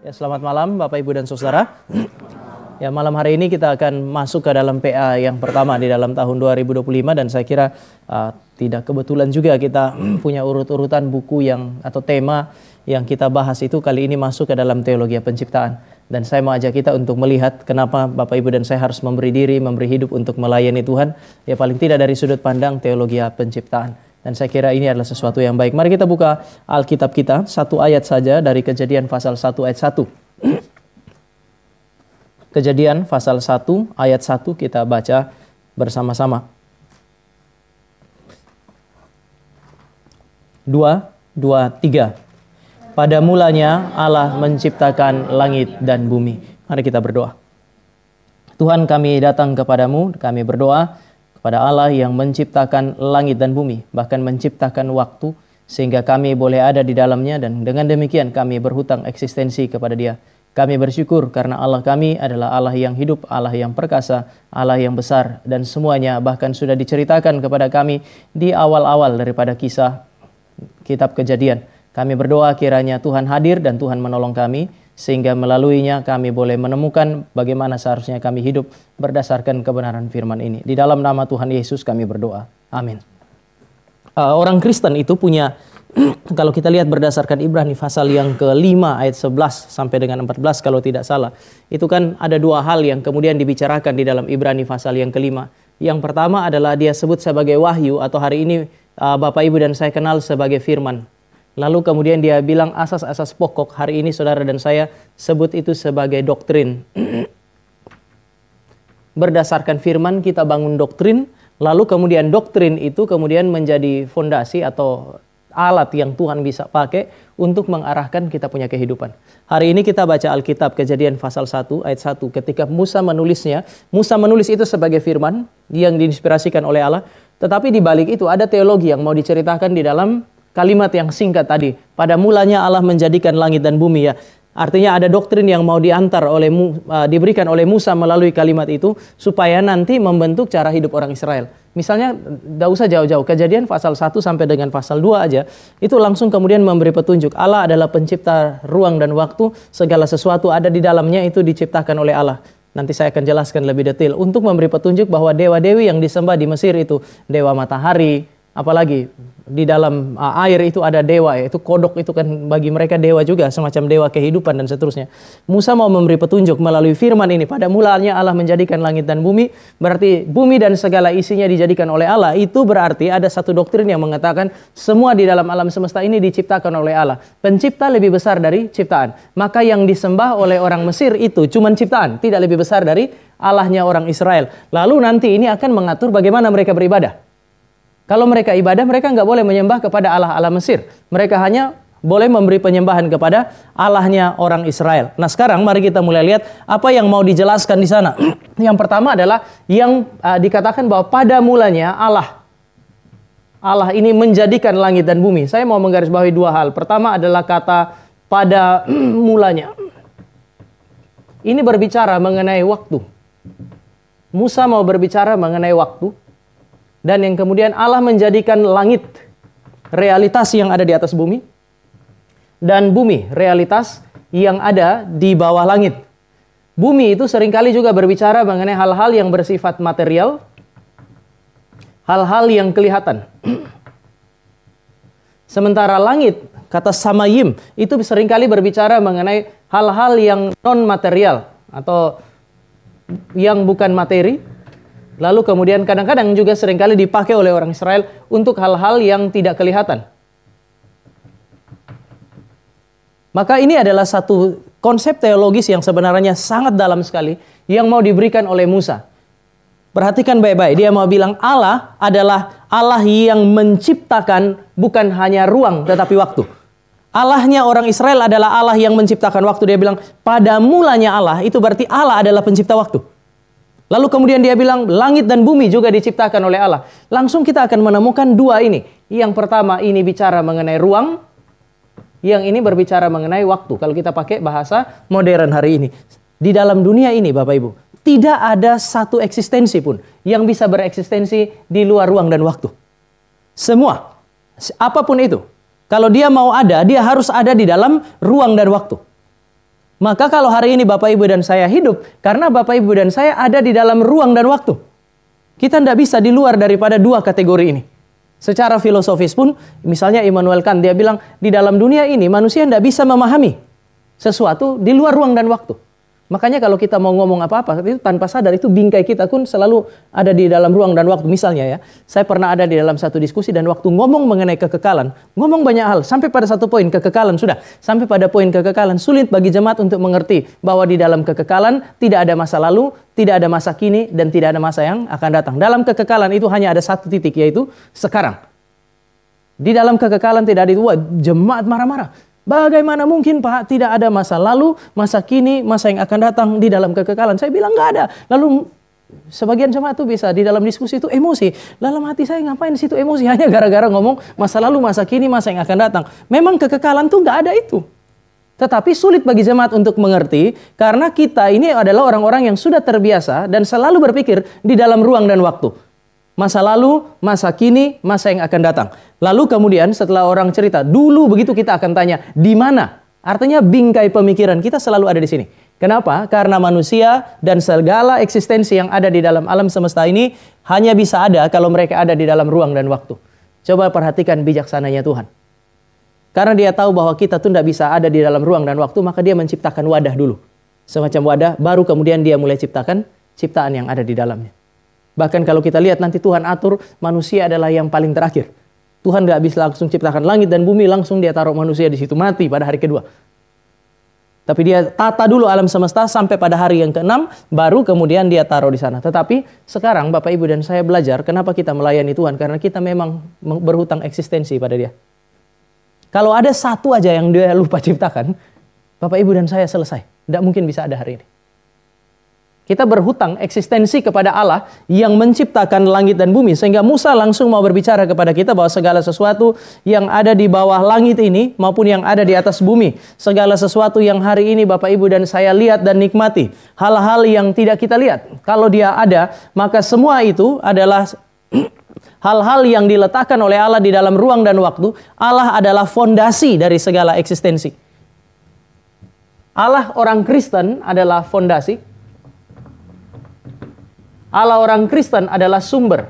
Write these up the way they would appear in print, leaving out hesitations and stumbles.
Ya, selamat malam Bapak Ibu dan Saudara. Ya, malam hari ini kita akan masuk ke dalam PA yang pertama di dalam tahun 2025 dan saya kira tidak kebetulan juga kita punya urut-urutan buku yang atau tema yang kita bahas itu kali ini masuk ke dalam teologi penciptaan. Dan saya mau ajak kita untuk melihat kenapa Bapak Ibu dan saya harus memberi diri, memberi hidup untuk melayani Tuhan. Ya, paling tidak dari sudut pandang teologi penciptaan. Dan saya kira ini adalah sesuatu yang baik. Mari kita buka Alkitab kita, satu ayat saja dari Kejadian pasal 1 ayat 1. Kejadian pasal 1 ayat 1 kita baca bersama-sama. 2, 3. Pada mulanya Allah menciptakan langit dan bumi. Mari kita berdoa. Tuhan, kami datang kepadamu, kami berdoa kepada Allah yang menciptakan langit dan bumi, bahkan menciptakan waktu, sehingga kami boleh ada di dalamnya, dan dengan demikian kami berhutang eksistensi kepada Dia. Kami bersyukur karena Allah kami adalah Allah yang hidup, Allah yang perkasa, Allah yang besar, dan semuanya bahkan sudah diceritakan kepada kami di awal-awal daripada kisah kitab Kejadian. Kami berdoa kiranya Tuhan hadir dan Tuhan menolong kami, sehingga melaluinya kami boleh menemukan bagaimana seharusnya kami hidup berdasarkan kebenaran firman ini. Di dalam nama Tuhan Yesus kami berdoa. Amin. Orang Kristen itu punya, kalau kita lihat berdasarkan Ibrani pasal yang ke-5 ayat 11 sampai dengan 14 kalau tidak salah. Itu kan ada dua hal yang kemudian dibicarakan di dalam Ibrani pasal yang ke-5. Yang pertama adalah dia sebut sebagai wahyu, atau hari ini Bapak Ibu dan saya kenal sebagai firman. Lalu kemudian dia bilang asas-asas pokok. Hari ini saudara dan saya sebut itu sebagai doktrin. Berdasarkan firman kita bangun doktrin. Lalu kemudian doktrin itu kemudian menjadi fondasi atau alat yang Tuhan bisa pakai untuk mengarahkan kita punya kehidupan. Hari ini kita baca Alkitab Kejadian pasal 1 ayat 1. Ketika Musa menulisnya, Musa menulis itu sebagai firman yang diinspirasikan oleh Allah. Tetapi di balik itu ada teologi yang mau diceritakan di dalam kalimat yang singkat tadi. Pada mulanya Allah menjadikan langit dan bumi, ya. Artinya ada doktrin yang mau diantar diberikan oleh Musa melalui kalimat itu supaya nanti membentuk cara hidup orang Israel. Misalnya, tidak usah jauh-jauh. Kejadian pasal 1 sampai dengan pasal 2 aja, itu langsung kemudian memberi petunjuk. Allah adalah pencipta ruang dan waktu, segala sesuatu ada di dalamnya itu diciptakan oleh Allah. Nanti saya akan jelaskan lebih detail untuk memberi petunjuk bahwa dewa-dewi yang disembah di Mesir itu dewa matahari, apalagi di dalam air itu ada dewa, yaitu kodok, itu kan bagi mereka dewa juga, semacam dewa kehidupan dan seterusnya. Musa mau memberi petunjuk melalui firman ini. Pada mulanya Allah menjadikan langit dan bumi, berarti bumi dan segala isinya dijadikan oleh Allah. Itu berarti ada satu doktrin yang mengatakan semua di dalam alam semesta ini diciptakan oleh Allah. Pencipta lebih besar dari ciptaan. Maka yang disembah oleh orang Mesir itu cuma ciptaan, tidak lebih besar dari Allahnya orang Israel. Lalu nanti ini akan mengatur bagaimana mereka beribadah. Kalau mereka ibadah, mereka nggak boleh menyembah kepada Allah Mesir. Mereka hanya boleh memberi penyembahan kepada Allahnya orang Israel. Nah, sekarang mari kita mulai lihat apa yang mau dijelaskan di sana. Yang pertama adalah yang dikatakan bahwa pada mulanya Allah ini menjadikan langit dan bumi. Saya mau menggarisbawahi dua hal. Pertama adalah kata pada mulanya. Ini berbicara mengenai waktu. Musa mau berbicara mengenai waktu. Dan yang kemudian Allah menjadikan langit, realitas yang ada di atas bumi, dan bumi, realitas yang ada di bawah langit. Bumi itu seringkali juga berbicara mengenai hal-hal yang bersifat material, hal-hal yang kelihatan. Sementara langit, kata samayim, itu seringkali berbicara mengenai hal-hal yang non-material atau yang bukan materi. Lalu kemudian kadang-kadang juga seringkali dipakai oleh orang Israel untuk hal-hal yang tidak kelihatan. Maka ini adalah satu konsep teologis yang sebenarnya sangat dalam sekali yang mau diberikan oleh Musa. Perhatikan baik-baik, dia mau bilang Allah adalah Allah yang menciptakan bukan hanya ruang tetapi waktu. Allahnya orang Israel adalah Allah yang menciptakan waktu. Dia bilang pada mulanya Allah, itu berarti Allah adalah pencipta waktu. Lalu kemudian dia bilang langit dan bumi juga diciptakan oleh Allah. Langsung kita akan menemukan dua ini. Yang pertama ini bicara mengenai ruang. Yang ini berbicara mengenai waktu. Kalau kita pakai bahasa modern hari ini. Di dalam dunia ini Bapak Ibu, tidak ada satu eksistensi pun yang bisa bereksistensi di luar ruang dan waktu. Semua, apapun itu. Kalau dia mau ada, dia harus ada di dalam ruang dan waktu. Maka kalau hari ini Bapak Ibu dan saya hidup, karena Bapak Ibu dan saya ada di dalam ruang dan waktu. Kita tidak bisa di luar daripada dua kategori ini. Secara filosofis pun, misalnya Immanuel Kant, dia bilang, di dalam dunia ini manusia tidak bisa memahami sesuatu di luar ruang dan waktu. Makanya kalau kita mau ngomong apa-apa, itu tanpa sadar, itu bingkai kita pun selalu ada di dalam ruang dan waktu. Misalnya ya, saya pernah ada di dalam satu diskusi dan waktu ngomong mengenai kekekalan, ngomong banyak hal, sampai pada satu poin kekekalan sudah. Sampai pada poin kekekalan, sulit bagi jemaat untuk mengerti bahwa di dalam kekekalan tidak ada masa lalu, tidak ada masa kini, dan tidak ada masa yang akan datang. Dalam kekekalan itu hanya ada satu titik, yaitu sekarang. Di dalam kekekalan tidak ada itu, wah, jemaat marah-marah. Bagaimana mungkin Pak tidak ada masa lalu, masa kini, masa yang akan datang di dalam kekekalan? Saya bilang nggak ada. Lalu sebagian jemaat itu bisa di dalam diskusi itu emosi. Dalam hati saya ngapain situ emosi? Hanya gara-gara ngomong masa lalu, masa kini, masa yang akan datang. Memang kekekalan tuh nggak ada itu. Tetapi sulit bagi jemaat untuk mengerti karena kita ini adalah orang-orang yang sudah terbiasa dan selalu berpikir di dalam ruang dan waktu. Masa lalu, masa kini, masa yang akan datang. Lalu kemudian setelah orang cerita, dulu begitu kita akan tanya, di mana? Artinya bingkai pemikiran kita selalu ada di sini. Kenapa? Karena manusia dan segala eksistensi yang ada di dalam alam semesta ini hanya bisa ada kalau mereka ada di dalam ruang dan waktu. Coba perhatikan bijaksananya Tuhan. Karena dia tahu bahwa kita tuh tidak bisa ada di dalam ruang dan waktu, maka dia menciptakan wadah dulu. Semacam wadah, baru kemudian dia mulai ciptakan ciptaan yang ada di dalamnya. Bahkan kalau kita lihat nanti Tuhan atur manusia adalah yang paling terakhir. Tuhan gak bisa langsung ciptakan langit dan bumi, langsung dia taruh manusia di situ mati pada hari kedua. Tapi dia tata dulu alam semesta sampai pada hari yang ke-6, baru kemudian dia taruh di sana. Tetapi sekarang Bapak Ibu dan saya belajar kenapa kita melayani Tuhan. Karena kita memang berhutang eksistensi pada dia. Kalau ada satu aja yang dia lupa ciptakan, Bapak Ibu dan saya selesai. Tidak mungkin bisa ada hari ini. Kita berhutang eksistensi kepada Allah yang menciptakan langit dan bumi. Sehingga Musa langsung mau berbicara kepada kita bahwa segala sesuatu yang ada di bawah langit ini maupun yang ada di atas bumi. Segala sesuatu yang hari ini Bapak Ibu dan saya lihat dan nikmati. Hal-hal yang tidak kita lihat. Kalau dia ada, maka semua itu adalah hal-hal yang diletakkan oleh Allah di dalam ruang dan waktu. Allah adalah fondasi dari segala eksistensi. Allah orang Kristen adalah fondasi. Allah orang Kristen adalah sumber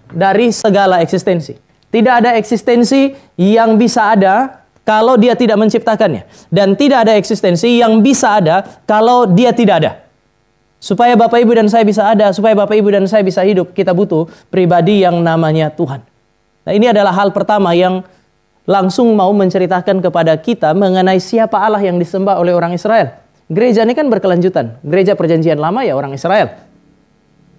dari segala eksistensi. Tidak ada eksistensi yang bisa ada kalau dia tidak menciptakannya. Dan tidak ada eksistensi yang bisa ada kalau dia tidak ada. Supaya Bapak Ibu dan saya bisa ada, supaya Bapak Ibu dan saya bisa hidup, kita butuh pribadi yang namanya Tuhan. Nah, ini adalah hal pertama yang langsung mau menceritakan kepada kita mengenai siapa Allah yang disembah oleh orang Israel. Gereja ini kan berkelanjutan. Gereja perjanjian lama ya orang Israel.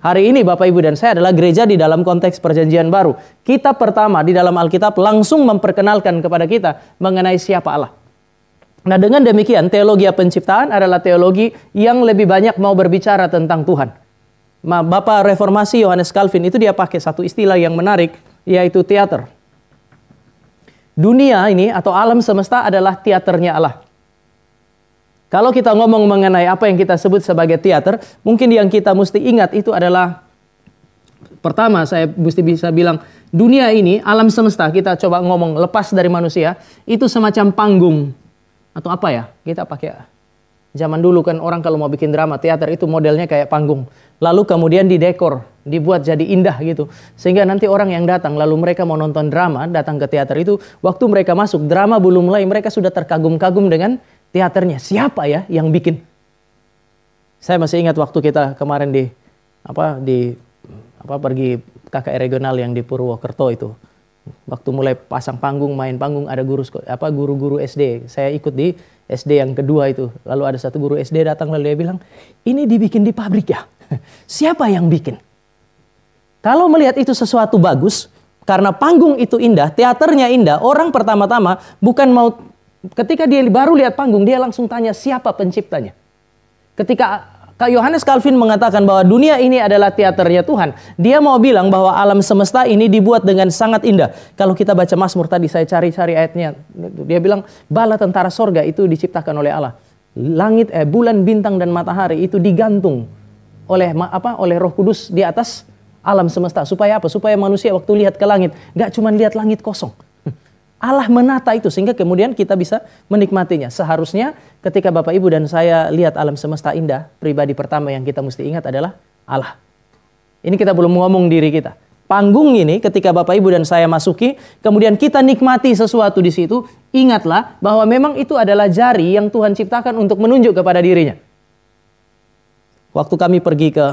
Hari ini Bapak Ibu dan saya adalah gereja di dalam konteks perjanjian baru. Kitab pertama di dalam Alkitab langsung memperkenalkan kepada kita mengenai siapa Allah. Nah, dengan demikian teologi penciptaan adalah teologi yang lebih banyak mau berbicara tentang Tuhan. Bapak Reformasi Johannes Calvin itu dia pakai satu istilah yang menarik, yaitu teater. Dunia ini atau alam semesta adalah teaternya Allah. Kalau kita ngomong mengenai apa yang kita sebut sebagai teater, mungkin yang kita mesti ingat itu adalah, pertama saya mesti bisa bilang, dunia ini, alam semesta, kita coba ngomong lepas dari manusia, itu semacam panggung. Atau apa ya, kita pakai, zaman dulu kan orang kalau mau bikin drama, teater itu modelnya kayak panggung. Lalu kemudian didekor, dibuat jadi indah gitu. Sehingga nanti orang yang datang, lalu mereka mau nonton drama, datang ke teater itu, waktu mereka masuk, drama belum mulai, mereka sudah terkagum-kagum dengan teaternya. Siapa ya yang bikin? Saya masih ingat waktu kita kemarin pergi KKR regional yang di Purwokerto itu. Waktu mulai pasang panggung, main panggung, ada guru-guru SD. Saya ikut di SD yang kedua itu. Lalu ada satu guru SD datang lalu dia bilang, "Ini dibikin di pabrik ya?" Siapa yang bikin? Kalau melihat itu sesuatu bagus, karena panggung itu indah, teaternya indah, orang pertama-tama bukan mau, ketika dia baru lihat panggung, dia langsung tanya siapa penciptanya. Ketika Johannes Calvin mengatakan bahwa dunia ini adalah teaternya Tuhan, dia mau bilang bahwa alam semesta ini dibuat dengan sangat indah. Kalau kita baca Mazmur tadi, saya cari-cari ayatnya, dia bilang bala tentara sorga itu diciptakan oleh Allah. Langit, bulan, bintang dan matahari itu digantung oleh Roh Kudus di atas alam semesta. Supaya apa? Supaya manusia waktu lihat ke langit, gak cuma lihat langit kosong. Allah menata itu sehingga kemudian kita bisa menikmatinya. Seharusnya ketika Bapak Ibu dan saya lihat alam semesta indah, pribadi pertama yang kita mesti ingat adalah Allah. Ini kita belum ngomong diri kita. Panggung ini ketika Bapak Ibu dan saya masuki, kemudian kita nikmati sesuatu di situ, ingatlah bahwa memang itu adalah jari yang Tuhan ciptakan untuk menunjuk kepada dirinya. Waktu kami pergi ke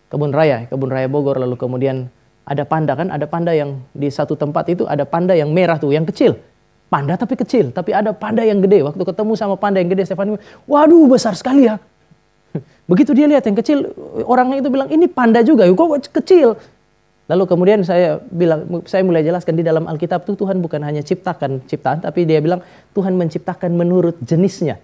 kebun raya Bogor, lalu kemudian ada panda kan, ada panda yang di satu tempat itu ada panda yang merah tuh, yang kecil. Panda tapi kecil, tapi ada panda yang gede. Waktu ketemu sama panda yang gede, Stefani, waduh besar sekali ya. Begitu dia lihat yang kecil, orangnya itu bilang, ini panda juga, kok kecil. Lalu kemudian saya mulai jelaskan di dalam Alkitab itu Tuhan bukan hanya ciptakan ciptaan, tapi dia bilang Tuhan menciptakan menurut jenisnya.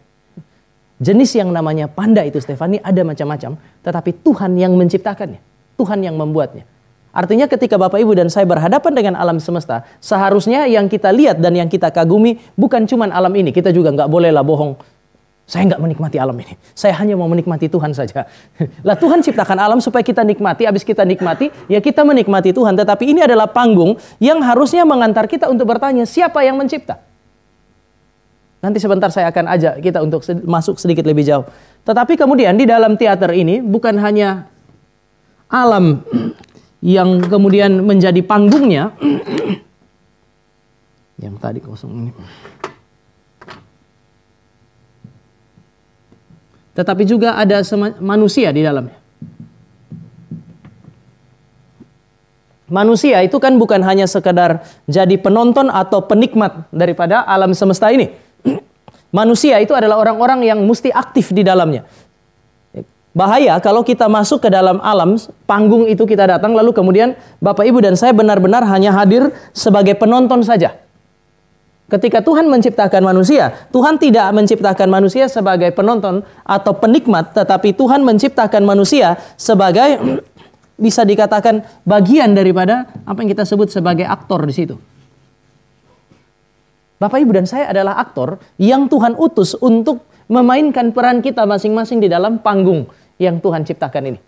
Jenis yang namanya panda itu, Stefani, ada macam-macam, tetapi Tuhan yang menciptakannya, Tuhan yang membuatnya. Artinya ketika Bapak Ibu dan saya berhadapan dengan alam semesta, seharusnya yang kita lihat dan yang kita kagumi bukan cuma alam ini. Kita juga nggak bolehlah bohong. Saya nggak menikmati alam ini. Saya hanya mau menikmati Tuhan saja. Lah Tuhan ciptakan alam supaya kita nikmati. Habis kita nikmati, ya kita menikmati Tuhan. Tetapi ini adalah panggung yang harusnya mengantar kita untuk bertanya, siapa yang mencipta? Nanti sebentar saya akan ajak kita untuk masuk sedikit lebih jauh. Tetapi kemudian di dalam teater ini bukan hanya alam yang kemudian menjadi panggungnya. Yang tadi kosong ini. Tetapi juga ada manusia di dalamnya. Manusia itu kan bukan hanya sekedar jadi penonton atau penikmat daripada alam semesta ini. Manusia itu adalah orang-orang yang mesti aktif di dalamnya. Bahaya kalau kita masuk ke dalam alam panggung itu, kita datang lalu kemudian Bapak Ibu dan saya benar-benar hanya hadir sebagai penonton saja. Ketika Tuhan menciptakan manusia, Tuhan tidak menciptakan manusia sebagai penonton atau penikmat, tetapi Tuhan menciptakan manusia sebagai, bisa dikatakan, bagian daripada apa yang kita sebut sebagai aktor di situ. Bapak Ibu dan saya adalah aktor yang Tuhan utus untuk memainkan peran kita masing-masing di dalam panggung yang Tuhan ciptakan ini.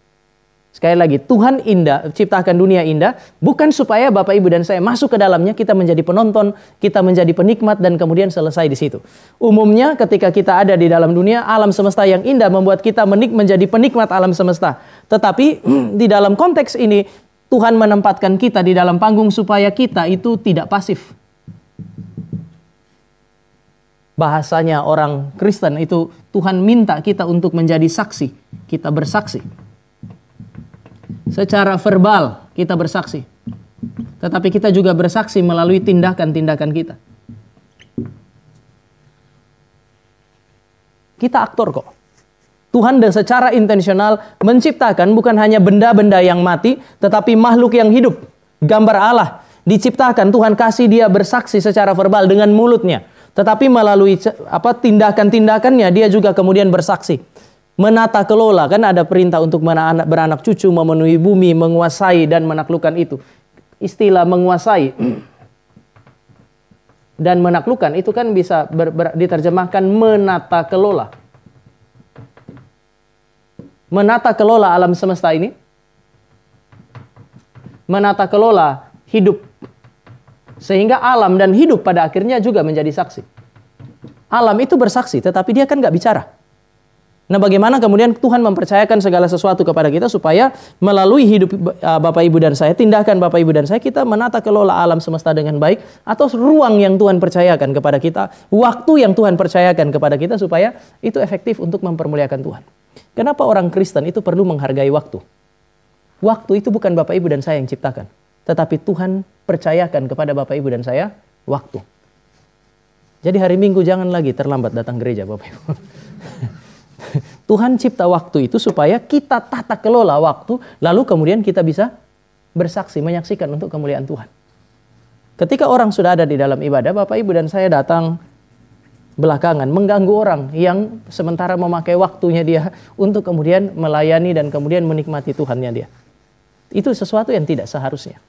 Sekali lagi, Tuhan ciptakan dunia indah bukan supaya Bapak Ibu dan saya masuk ke dalamnya, kita menjadi penonton, kita menjadi penikmat dan kemudian selesai di situ. Umumnya ketika kita ada di dalam dunia, alam semesta yang indah membuat kita menjadi penikmat alam semesta. Tetapi di dalam konteks ini, Tuhan menempatkan kita di dalam panggung supaya kita itu tidak pasif. Bahasanya orang Kristen itu, Tuhan minta kita untuk menjadi saksi. Kita bersaksi. Secara verbal kita bersaksi. Tetapi kita juga bersaksi melalui tindakan-tindakan kita. Kita aktor kok. Tuhan dan secara intensional menciptakan bukan hanya benda-benda yang mati, tetapi makhluk yang hidup. Gambar Allah diciptakan, Tuhan kasih dia bersaksi secara verbal dengan mulutnya. Tetapi melalui tindakan-tindakannya dia juga kemudian bersaksi. Menata kelola, kan ada perintah untuk beranak cucu, memenuhi bumi, menguasai dan menaklukkan itu. Istilah menguasai dan menaklukkan itu kan bisa diterjemahkan menata kelola. Menata kelola alam semesta ini. Menata kelola hidup. Sehingga alam dan hidup pada akhirnya juga menjadi saksi. Alam itu bersaksi, tetapi dia kan nggak bicara. Nah, bagaimana kemudian Tuhan mempercayakan segala sesuatu kepada kita supaya melalui hidup Bapak Ibu dan saya, tindakan Bapak Ibu dan saya, kita menata kelola alam semesta dengan baik, atau ruang yang Tuhan percayakan kepada kita, waktu yang Tuhan percayakan kepada kita supaya itu efektif untuk mempermuliakan Tuhan. Kenapa orang Kristen itu perlu menghargai waktu? Waktu itu bukan Bapak Ibu dan saya yang ciptakan, tetapi Tuhan percayakan kepada Bapak Ibu dan saya waktu. Jadi hari Minggu jangan lagi terlambat datang gereja Bapak Ibu. Tuhan cipta waktu itu supaya kita tata kelola waktu, lalu kemudian kita bisa bersaksi, menyaksikan untuk kemuliaan Tuhan. Ketika orang sudah ada di dalam ibadah, Bapak Ibu dan saya datang belakangan, mengganggu orang yang sementara memakai waktunya dia untuk kemudian melayani dan kemudian menikmati Tuhannya dia. Itu sesuatu yang tidak seharusnya.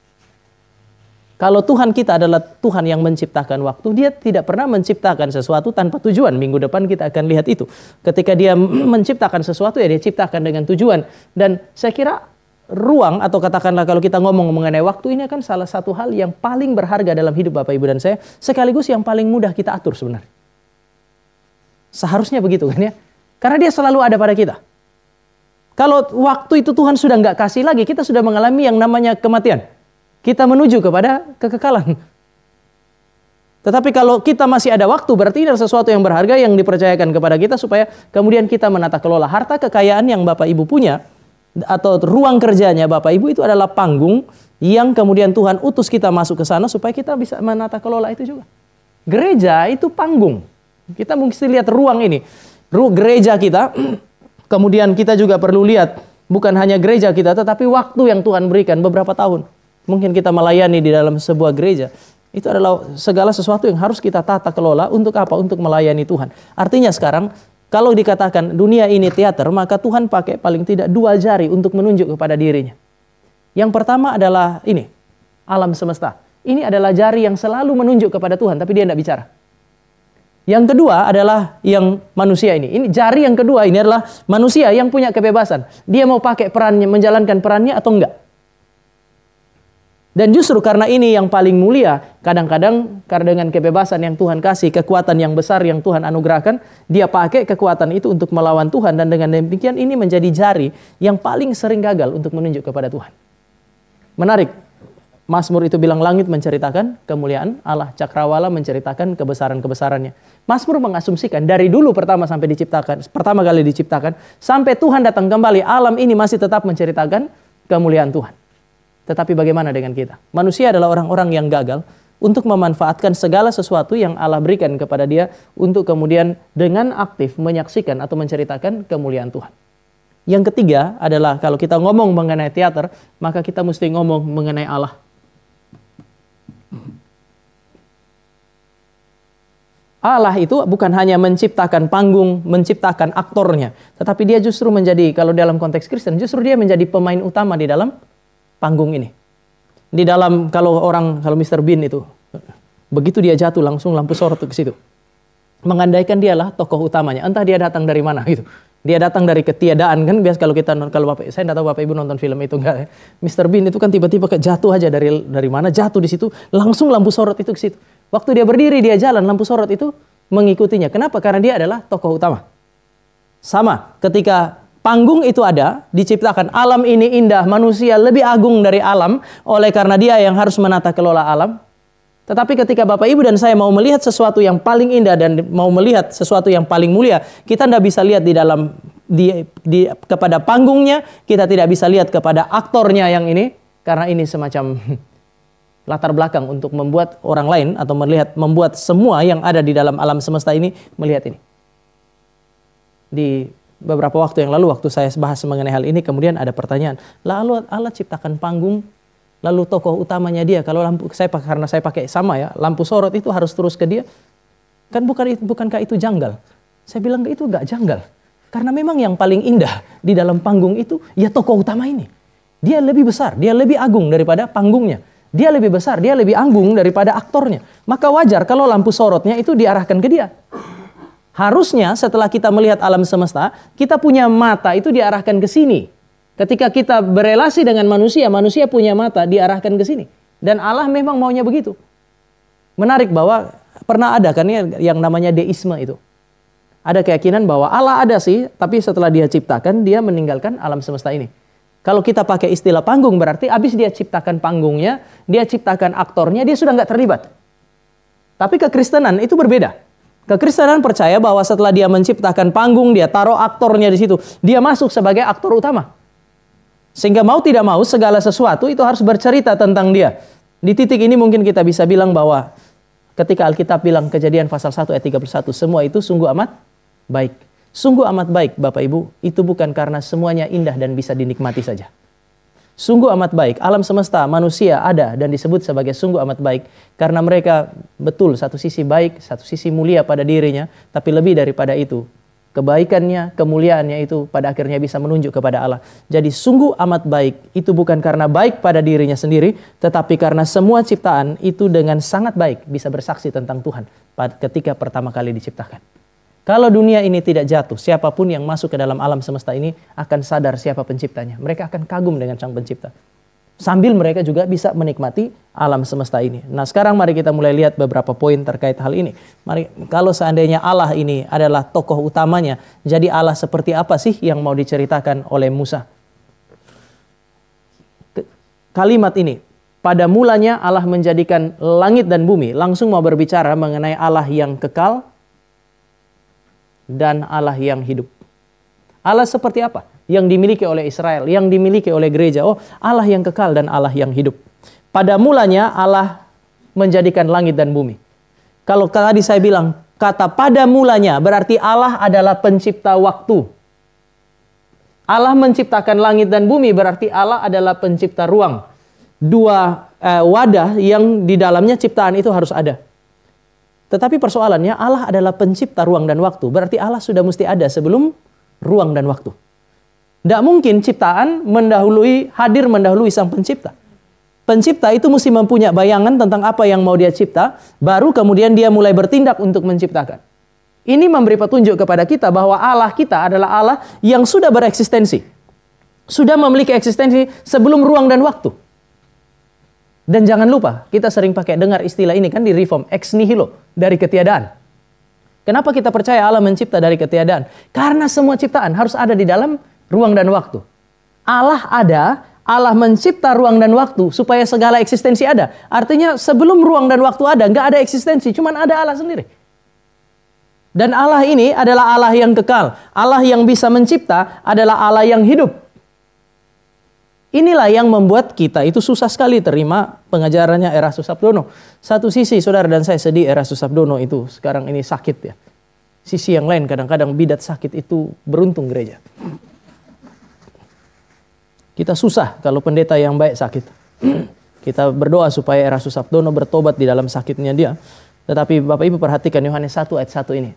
Kalau Tuhan kita adalah Tuhan yang menciptakan waktu, dia tidak pernah menciptakan sesuatu tanpa tujuan. Minggu depan kita akan lihat itu. Ketika dia menciptakan sesuatu, ya dia ciptakan dengan tujuan. Dan saya kira ruang atau katakanlah kalau kita ngomong mengenai waktu, ini kan salah satu hal yang paling berharga dalam hidup Bapak Ibu dan saya, sekaligus yang paling mudah kita atur sebenarnya. Seharusnya begitu kan ya, karena dia selalu ada pada kita. Kalau waktu itu Tuhan sudah nggak kasih lagi, kita sudah mengalami yang namanya kematian. Kita menuju kepada kekekalan. Tetapi kalau kita masih ada waktu, berarti ini adalah sesuatu yang berharga yang dipercayakan kepada kita supaya kemudian kita menata kelola harta kekayaan yang Bapak Ibu punya atau ruang kerjanya Bapak Ibu itu adalah panggung yang kemudian Tuhan utus kita masuk ke sana supaya kita bisa menata kelola itu juga. Gereja itu panggung. Kita mesti lihat ruang ini. Gereja kita, kemudian kita juga perlu lihat bukan hanya gereja kita tetapi waktu yang Tuhan berikan beberapa tahun. Mungkin kita melayani di dalam sebuah gereja. Itu adalah segala sesuatu yang harus kita tata kelola untuk apa? Untuk melayani Tuhan. Artinya sekarang, kalau dikatakan dunia ini teater, maka Tuhan pakai paling tidak 2 jari untuk menunjuk kepada dirinya. Yang pertama adalah ini, alam semesta. Ini adalah jari yang selalu menunjuk kepada Tuhan, tapi dia tidak bicara. Yang kedua adalah yang manusia ini. Ini jari yang kedua ini adalah manusia yang punya kebebasan. Dia mau pakai perannya, menjalankan perannya atau enggak. Dan justru karena ini yang paling mulia, kadang-kadang karena dengan kebebasan yang Tuhan kasih, kekuatan yang besar yang Tuhan anugerahkan, dia pakai kekuatan itu untuk melawan Tuhan, dan dengan demikian ini menjadi jari yang paling sering gagal untuk menunjuk kepada Tuhan. Menarik, Mazmur itu bilang langit menceritakan kemuliaan Allah, cakrawala menceritakan kebesaran-kebesarannya. Mazmur mengasumsikan dari dulu pertama kali diciptakan, sampai Tuhan datang kembali, alam ini masih tetap menceritakan kemuliaan Tuhan. Tetapi bagaimana dengan kita? Manusia adalah orang-orang yang gagal untuk memanfaatkan segala sesuatu yang Allah berikan kepada dia untuk kemudian dengan aktif menyaksikan atau menceritakan kemuliaan Tuhan. Yang ketiga adalah kalau kita ngomong mengenai teater, maka kita mesti ngomong mengenai Allah. Allah itu bukan hanya menciptakan panggung, menciptakan aktornya, tetapi dia justru menjadi, kalau dalam konteks Kristen, justru dia menjadi pemain utama di dalam panggung ini. Di dalam kalau Mr. Bean itu begitu dia jatuh langsung lampu sorot ke situ. Mengandaikan dialah tokoh utamanya. Entah dia datang dari mana gitu. Dia datang dari ketiadaan kan, biasa kalau saya enggak tahu Bapak Ibu nonton film itu enggak ya. Mr. Bean itu kan tiba-tiba jatuh aja dari mana, jatuh di situ, langsung lampu sorot itu ke situ. Waktu dia berdiri, dia jalan, lampu sorot itu mengikutinya. Kenapa? Karena dia adalah tokoh utama. Sama ketika panggung itu ada, diciptakan alam ini indah, manusia lebih agung dari alam, oleh karena dia yang harus menata kelola alam. Tetapi ketika Bapak Ibu dan saya mau melihat sesuatu yang paling indah dan mau melihat sesuatu yang paling mulia, kita tidak bisa lihat kepada panggungnya, kita tidak bisa lihat kepada aktornya yang ini, karena ini semacam latar belakang untuk membuat orang lain atau membuat semua yang ada di dalam alam semesta ini melihat ini. Di beberapa waktu yang lalu, waktu saya bahas mengenai hal ini, kemudian ada pertanyaan, lalu Allah ciptakan panggung, lalu tokoh utamanya dia, kalau karena saya pakai sama ya, lampu sorot itu harus terus ke dia, kan bukankah itu janggal? Saya bilang itu enggak janggal, karena memang yang paling indah di dalam panggung itu, ya tokoh utama ini. Dia lebih besar, dia lebih agung daripada panggungnya. Dia lebih besar, dia lebih agung daripada aktornya. Maka wajar kalau lampu sorotnya itu diarahkan ke dia. Harusnya setelah kita melihat alam semesta, kita punya mata itu diarahkan ke sini. Ketika kita berelasi dengan manusia, manusia punya mata diarahkan ke sini. Dan Allah memang maunya begitu. Menarik bahwa pernah ada kan yang namanya deisme itu. Ada keyakinan bahwa Allah ada sih, tapi setelah dia ciptakan, dia meninggalkan alam semesta ini. Kalau kita pakai istilah panggung, berarti habis dia ciptakan panggungnya, dia ciptakan aktornya, dia sudah nggak terlibat. Tapi kekristenan itu berbeda. Kekristenan percaya bahwa setelah dia menciptakan panggung, dia taruh aktornya di situ, dia masuk sebagai aktor utama. Sehingga mau tidak mau segala sesuatu itu harus bercerita tentang dia. Di titik ini mungkin kita bisa bilang bahwa ketika Alkitab bilang Kejadian pasal 1 ayat 31, semua itu sungguh amat baik. Sungguh amat baik Bapak Ibu, itu bukan karena semuanya indah dan bisa dinikmati saja. Sungguh amat baik, alam semesta, manusia ada dan disebut sebagai sungguh amat baik. Karena mereka betul satu sisi baik, satu sisi mulia pada dirinya, tapi lebih daripada itu, kebaikannya, kemuliaannya itu pada akhirnya bisa menunjuk kepada Allah. Jadi sungguh amat baik, itu bukan karena baik pada dirinya sendiri, tetapi karena semua ciptaan itu dengan sangat baik bisa bersaksi tentang Tuhan ketika pertama kali diciptakan. Kalau dunia ini tidak jatuh, siapapun yang masuk ke dalam alam semesta ini akan sadar siapa penciptanya. Mereka akan kagum dengan Sang Pencipta. Sambil mereka juga bisa menikmati alam semesta ini. Nah, sekarang mari kita mulai lihat beberapa poin terkait hal ini. Mari, kalau seandainya Allah ini adalah tokoh utamanya, jadi Allah seperti apa sih yang mau diceritakan oleh Musa? Kalimat ini, pada mulanya Allah menjadikan langit dan bumi, langsung mau berbicara mengenai Allah yang kekal dan Allah yang hidup. Allah seperti apa? Yang dimiliki oleh Israel, yang dimiliki oleh gereja. Oh, Allah yang kekal dan Allah yang hidup. Pada mulanya Allah menjadikan langit dan bumi. Kalau tadi saya bilang, kata pada mulanya berarti Allah adalah pencipta waktu. Allah menciptakan langit dan bumi berarti Allah adalah pencipta ruang. Dua wadah yang di dalamnya ciptaan itu harus ada. Tetapi persoalannya Allah adalah pencipta ruang dan waktu. Berarti Allah sudah mesti ada sebelum ruang dan waktu. Tidak mungkin ciptaan hadir mendahului Sang Pencipta. Pencipta itu mesti mempunyai bayangan tentang apa yang mau dia cipta, baru kemudian dia mulai bertindak untuk menciptakan. Ini memberi petunjuk kepada kita bahwa Allah kita adalah Allah yang sudah bereksistensi. Sudah memiliki eksistensi sebelum ruang dan waktu. Dan jangan lupa, kita sering pakai dengar istilah ini kan di Reform, ex nihilo, dari ketiadaan. Kenapa kita percaya Allah mencipta dari ketiadaan? Karena semua ciptaan harus ada di dalam ruang dan waktu. Allah ada, Allah mencipta ruang dan waktu supaya segala eksistensi ada. Artinya sebelum ruang dan waktu ada, nggak ada eksistensi, cuman ada Allah sendiri. Dan Allah ini adalah Allah yang kekal. Allah yang bisa mencipta adalah Allah yang hidup. Inilah yang membuat kita itu susah sekali terima pengajarannya Erastus Sabdono. Satu sisi saudara dan saya sedih Erastus Sabdono itu sekarang ini sakit ya. Sisi yang lain kadang-kadang bidat sakit itu beruntung gereja. Kita susah kalau pendeta yang baik sakit. Kita berdoa supaya Erastus Sabdono bertobat di dalam sakitnya dia. Tetapi Bapak Ibu perhatikan Yohanes 1 ayat 1 ini.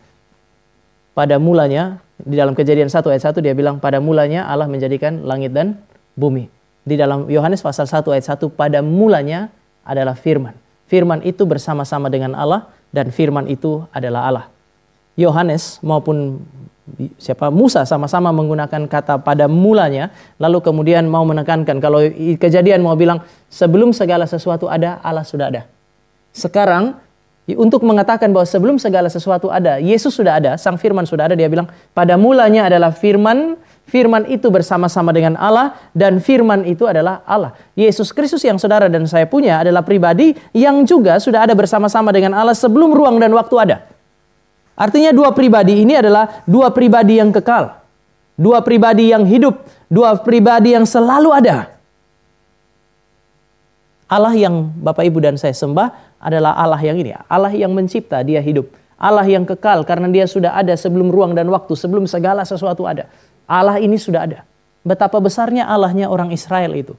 Pada mulanya, di dalam Kejadian 1 ayat 1 dia bilang, pada mulanya Allah menjadikan langit dan bumi. Di dalam Yohanes pasal 1 ayat 1, pada mulanya adalah firman. Firman itu bersama-sama dengan Allah dan firman itu adalah Allah. Yohanes maupun Musa sama-sama menggunakan kata pada mulanya, lalu kemudian mau menekankan kalau Kejadian mau bilang sebelum segala sesuatu ada, Allah sudah ada. Sekarang untuk mengatakan bahwa sebelum segala sesuatu ada, Yesus sudah ada, Sang Firman sudah ada, dia bilang pada mulanya adalah firman. Firman itu bersama-sama dengan Allah dan firman itu adalah Allah. Yesus Kristus yang saudara dan saya punya adalah pribadi yang juga sudah ada bersama-sama dengan Allah sebelum ruang dan waktu ada. Artinya dua pribadi ini adalah dua pribadi yang kekal. Dua pribadi yang hidup. Dua pribadi yang selalu ada. Allah yang Bapak Ibu dan saya sembah adalah Allah yang ini. Allah yang mencipta, dia hidup. Allah yang kekal karena dia sudah ada sebelum ruang dan waktu. Sebelum segala sesuatu ada. Allah ini sudah ada. Betapa besarnya Allahnya orang Israel itu.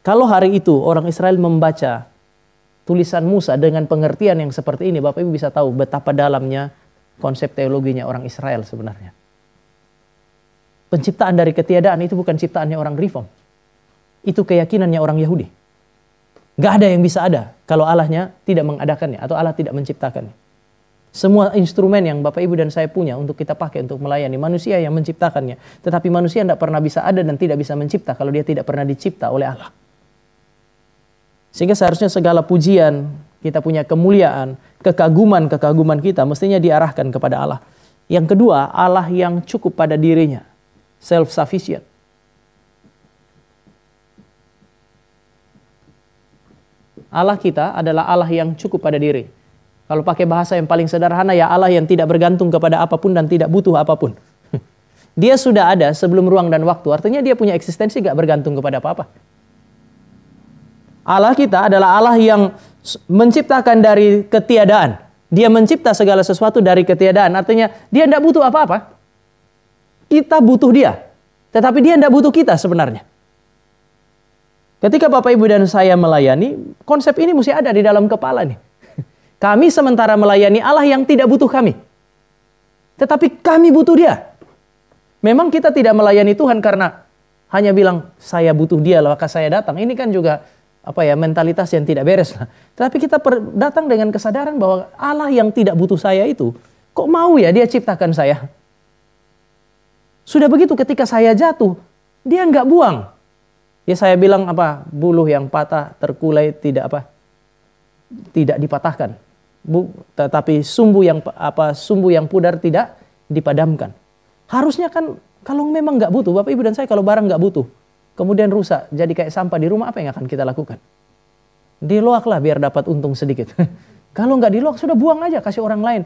Kalau hari itu orang Israel membaca tulisan Musa dengan pengertian yang seperti ini, Bapak Ibu bisa tahu betapa dalamnya konsep teologinya orang Israel sebenarnya. Penciptaan dari ketiadaan itu bukan ciptaannya orang Reform. Itu keyakinannya orang Yahudi. Gak ada yang bisa ada kalau Allahnya tidak mengadakannya atau Allah tidak menciptakannya. Semua instrumen yang Bapak Ibu dan saya punya untuk kita pakai untuk melayani manusia yang menciptakannya. Tetapi manusia tidak pernah bisa ada dan tidak bisa mencipta kalau dia tidak pernah dicipta oleh Allah. Sehingga seharusnya segala pujian, kita punya kemuliaan, kekaguman kita mestinya diarahkan kepada Allah. Yang kedua, Allah yang cukup pada dirinya. Self-sufficient. Allah kita adalah Allah yang cukup pada diri. Kalau pakai bahasa yang paling sederhana ya Allah yang tidak bergantung kepada apapun dan tidak butuh apapun. Dia sudah ada sebelum ruang dan waktu. Artinya dia punya eksistensi gak bergantung kepada apa-apa. Allah kita adalah Allah yang menciptakan dari ketiadaan. Dia mencipta segala sesuatu dari ketiadaan. Artinya dia tidak butuh apa-apa. Kita butuh dia. Tetapi dia tidak butuh kita sebenarnya. Ketika Bapak Ibu dan saya melayani, konsep ini mesti ada di dalam kepala nih. Kami sementara melayani Allah yang tidak butuh kami. Tetapi kami butuh dia. Memang kita tidak melayani Tuhan karena hanya bilang saya butuh dia maka saya datang. Ini kan juga mentalitas yang tidak beres lah. Tetapi kita datang dengan kesadaran bahwa Allah yang tidak butuh saya itu Kok mau ya dia ciptakan saya? Sudah begitu ketika saya jatuh, dia nggak buang. Ya saya bilang apa? Buluh yang patah terkulai tidak dipatahkan. Tetapi sumbu yang pudar tidak dipadamkan. Harusnya kan kalau memang nggak butuh, Bapak Ibu dan saya kalau barang nggak butuh, kemudian rusak jadi kayak sampah di rumah, apa yang akan kita lakukan? Diloaklah biar dapat untung sedikit. Kalau nggak diloak sudah buang aja, kasih orang lain.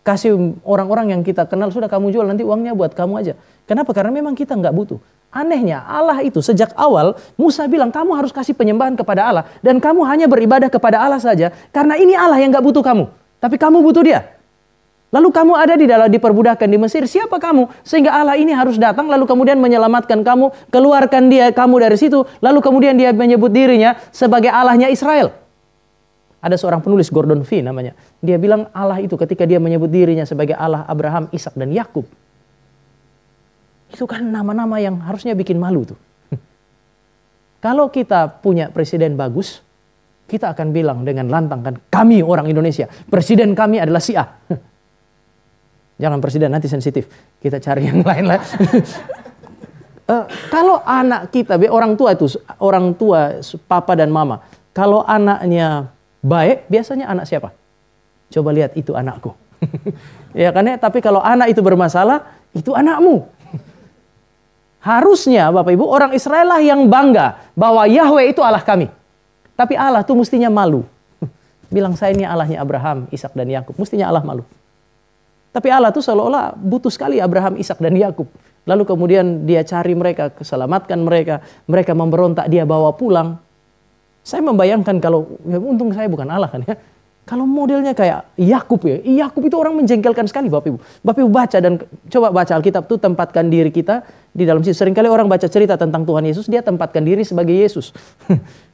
Kasih orang-orang yang kita kenal, sudah kamu jual nanti uangnya buat kamu aja. Kenapa? Karena memang kita nggak butuh. Anehnya Allah itu sejak awal Musa bilang kamu harus kasih penyembahan kepada Allah. Dan kamu hanya beribadah kepada Allah saja. Karena ini Allah yang nggak butuh kamu. Tapi kamu butuh dia. Lalu kamu ada di perbudakan di Mesir. Siapa kamu? Sehingga Allah ini harus datang lalu kemudian menyelamatkan kamu. Keluarkan kamu dari situ. Lalu kemudian dia menyebut dirinya sebagai Allahnya Israel. Ada seorang penulis, Gordon Fee namanya. Dia bilang Allah itu ketika dia menyebut dirinya sebagai Allah Abraham, Ishak dan Yakub. Itu kan nama-nama yang harusnya bikin malu tuh. Kalau kita punya presiden bagus, kita akan bilang dengan lantang kan, kami orang Indonesia, presiden kami adalah si A. Jangan presiden, nanti sensitif. Kita cari yang lain lah. Kalau anak kita, orang tua, papa dan mama, kalau anaknya baik, biasanya anak siapa? Coba lihat, itu anakku. Ya kan ya, tapi kalau anak itu bermasalah, itu anakmu. Harusnya Bapak Ibu, orang Israel lah yang bangga bahwa Yahweh itu Allah kami. Tapi Allah tuh mestinya malu. Bilang saya ini Allahnya Abraham, Ishak dan Yakub. Mestinya Allah malu. Tapi Allah tuh seolah-olah butuh sekali Abraham, Ishak dan Yakub. Lalu kemudian dia cari mereka, keselamatkan mereka. Mereka memberontak, dia bawa pulang. Saya membayangkan kalau, ya untung saya bukan Allah kan ya. Kalau modelnya kayak Yakub ya. Yakub itu orang menjengkelkan sekali Bapak Ibu. Bapak Ibu baca dan coba baca Alkitab tuh, tempatkan diri kita di dalam situ. Seringkali orang baca cerita tentang Tuhan Yesus, dia tempatkan diri sebagai Yesus.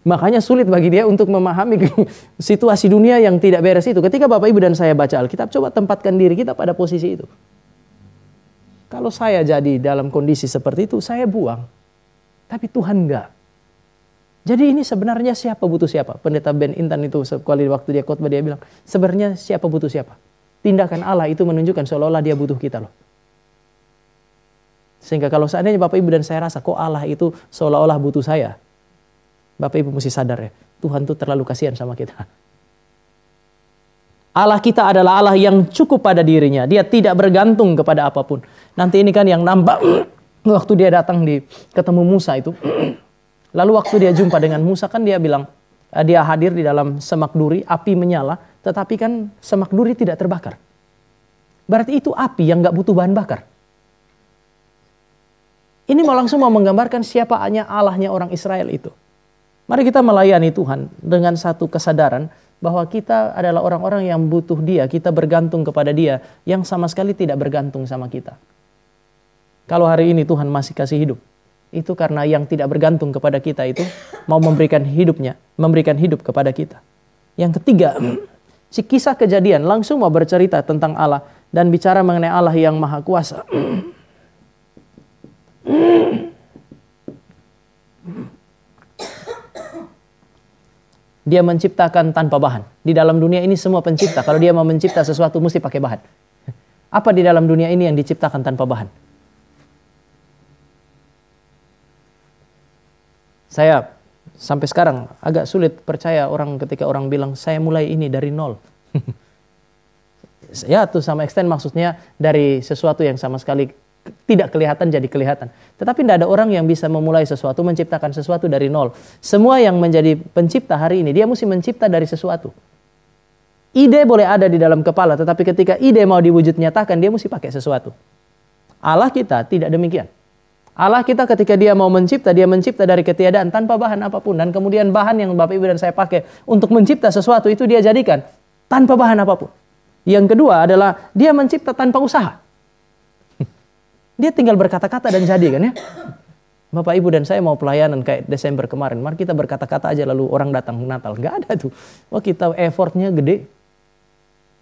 Makanya sulit bagi dia untuk memahami situasi dunia yang tidak beres itu. Ketika Bapak Ibu dan saya baca Alkitab, coba tempatkan diri kita pada posisi itu. Kalau saya jadi dalam kondisi seperti itu, saya buang. Tapi Tuhan enggak. Jadi ini sebenarnya siapa butuh siapa? Pendeta Ben Intan itu sekali waktu dia khotbah dia bilang, sebenarnya siapa butuh siapa? Tindakan Allah itu menunjukkan seolah-olah dia butuh kita loh. Sehingga kalau seandainya Bapak Ibu dan saya rasa kok Allah itu seolah-olah butuh saya, Bapak Ibu mesti sadar ya, Tuhan tuh terlalu kasihan sama kita. Allah kita adalah Allah yang cukup pada dirinya. Dia tidak bergantung kepada apapun. Nanti ini kan yang nampak waktu dia datang ketemu Musa itu. Lalu waktu dia jumpa dengan Musa kan dia bilang, dia hadir di dalam semak duri, api menyala, tetapi kan semak duri tidak terbakar. Berarti itu api yang gak butuh bahan bakar. Ini langsung mau menggambarkan siapa Allahnya orang Israel itu. Mari kita melayani Tuhan dengan satu kesadaran bahwa kita adalah orang-orang yang butuh dia, kita bergantung kepada dia, yang sama sekali tidak bergantung sama kita. Kalau hari ini Tuhan masih kasih hidup, itu karena yang tidak bergantung kepada kita itu mau memberikan hidup kepada kita. Yang ketiga, si kisah Kejadian langsung mau bercerita tentang Allah dan bicara mengenai Allah yang Maha Kuasa. Dia menciptakan tanpa bahan. Di dalam dunia ini semua pencipta. Kalau dia mau mencipta sesuatu mesti pakai bahan. Apa di dalam dunia ini yang diciptakan tanpa bahan? Saya sampai sekarang agak sulit percaya ketika orang bilang saya mulai ini dari nol. Ya tuh sama extend maksudnya dari sesuatu yang sama sekali tidak kelihatan jadi kelihatan. Tetapi tidak ada orang yang bisa memulai sesuatu, menciptakan sesuatu dari nol. Semua yang menjadi pencipta hari ini, dia mesti mencipta dari sesuatu. Ide boleh ada di dalam kepala, tetapi ketika ide mau diwujud nyatakan, dia mesti pakai sesuatu. Allah kita tidak demikian. Allah kita ketika dia mau mencipta, dia mencipta dari ketiadaan tanpa bahan apapun. Dan kemudian bahan yang Bapak Ibu dan saya pakai untuk mencipta sesuatu itu dia jadikan tanpa bahan apapun. Yang kedua adalah dia mencipta tanpa usaha. Dia tinggal berkata-kata dan jadi kan ya. Bapak Ibu dan saya mau pelayanan kayak Desember kemarin. Mari kita berkata-kata aja lalu orang datang Natal. Nggak ada tuh. Wah kita effortnya gede.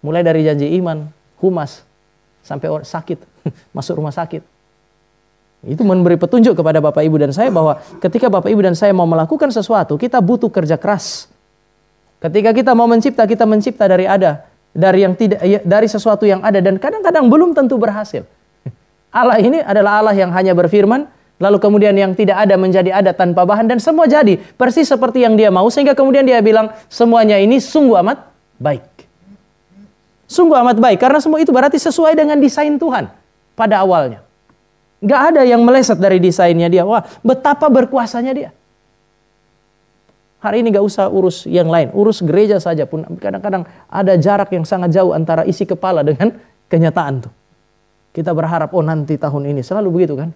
Mulai dari janji iman, humas, sampai sakit, masuk rumah sakit. Itu memberi petunjuk kepada Bapak Ibu dan saya bahwa ketika Bapak Ibu dan saya mau melakukan sesuatu, kita butuh kerja keras. Ketika kita mau mencipta, kita mencipta dari ada. dari sesuatu yang ada dan kadang-kadang belum tentu berhasil. Allah ini adalah Allah yang hanya berfirman, lalu kemudian yang tidak ada menjadi ada tanpa bahan dan semua jadi persis seperti yang dia mau, sehingga kemudian dia bilang semuanya ini sungguh amat baik. Sungguh amat baik karena semua itu berarti sesuai dengan desain Tuhan pada awalnya. Nggak ada yang meleset dari desainnya dia. Wah, betapa berkuasanya dia. Hari ini nggak usah urus yang lain, urus gereja saja pun kadang-kadang ada jarak yang sangat jauh antara isi kepala dengan kenyataan tuh. Kita berharap nanti tahun ini selalu begitu kan?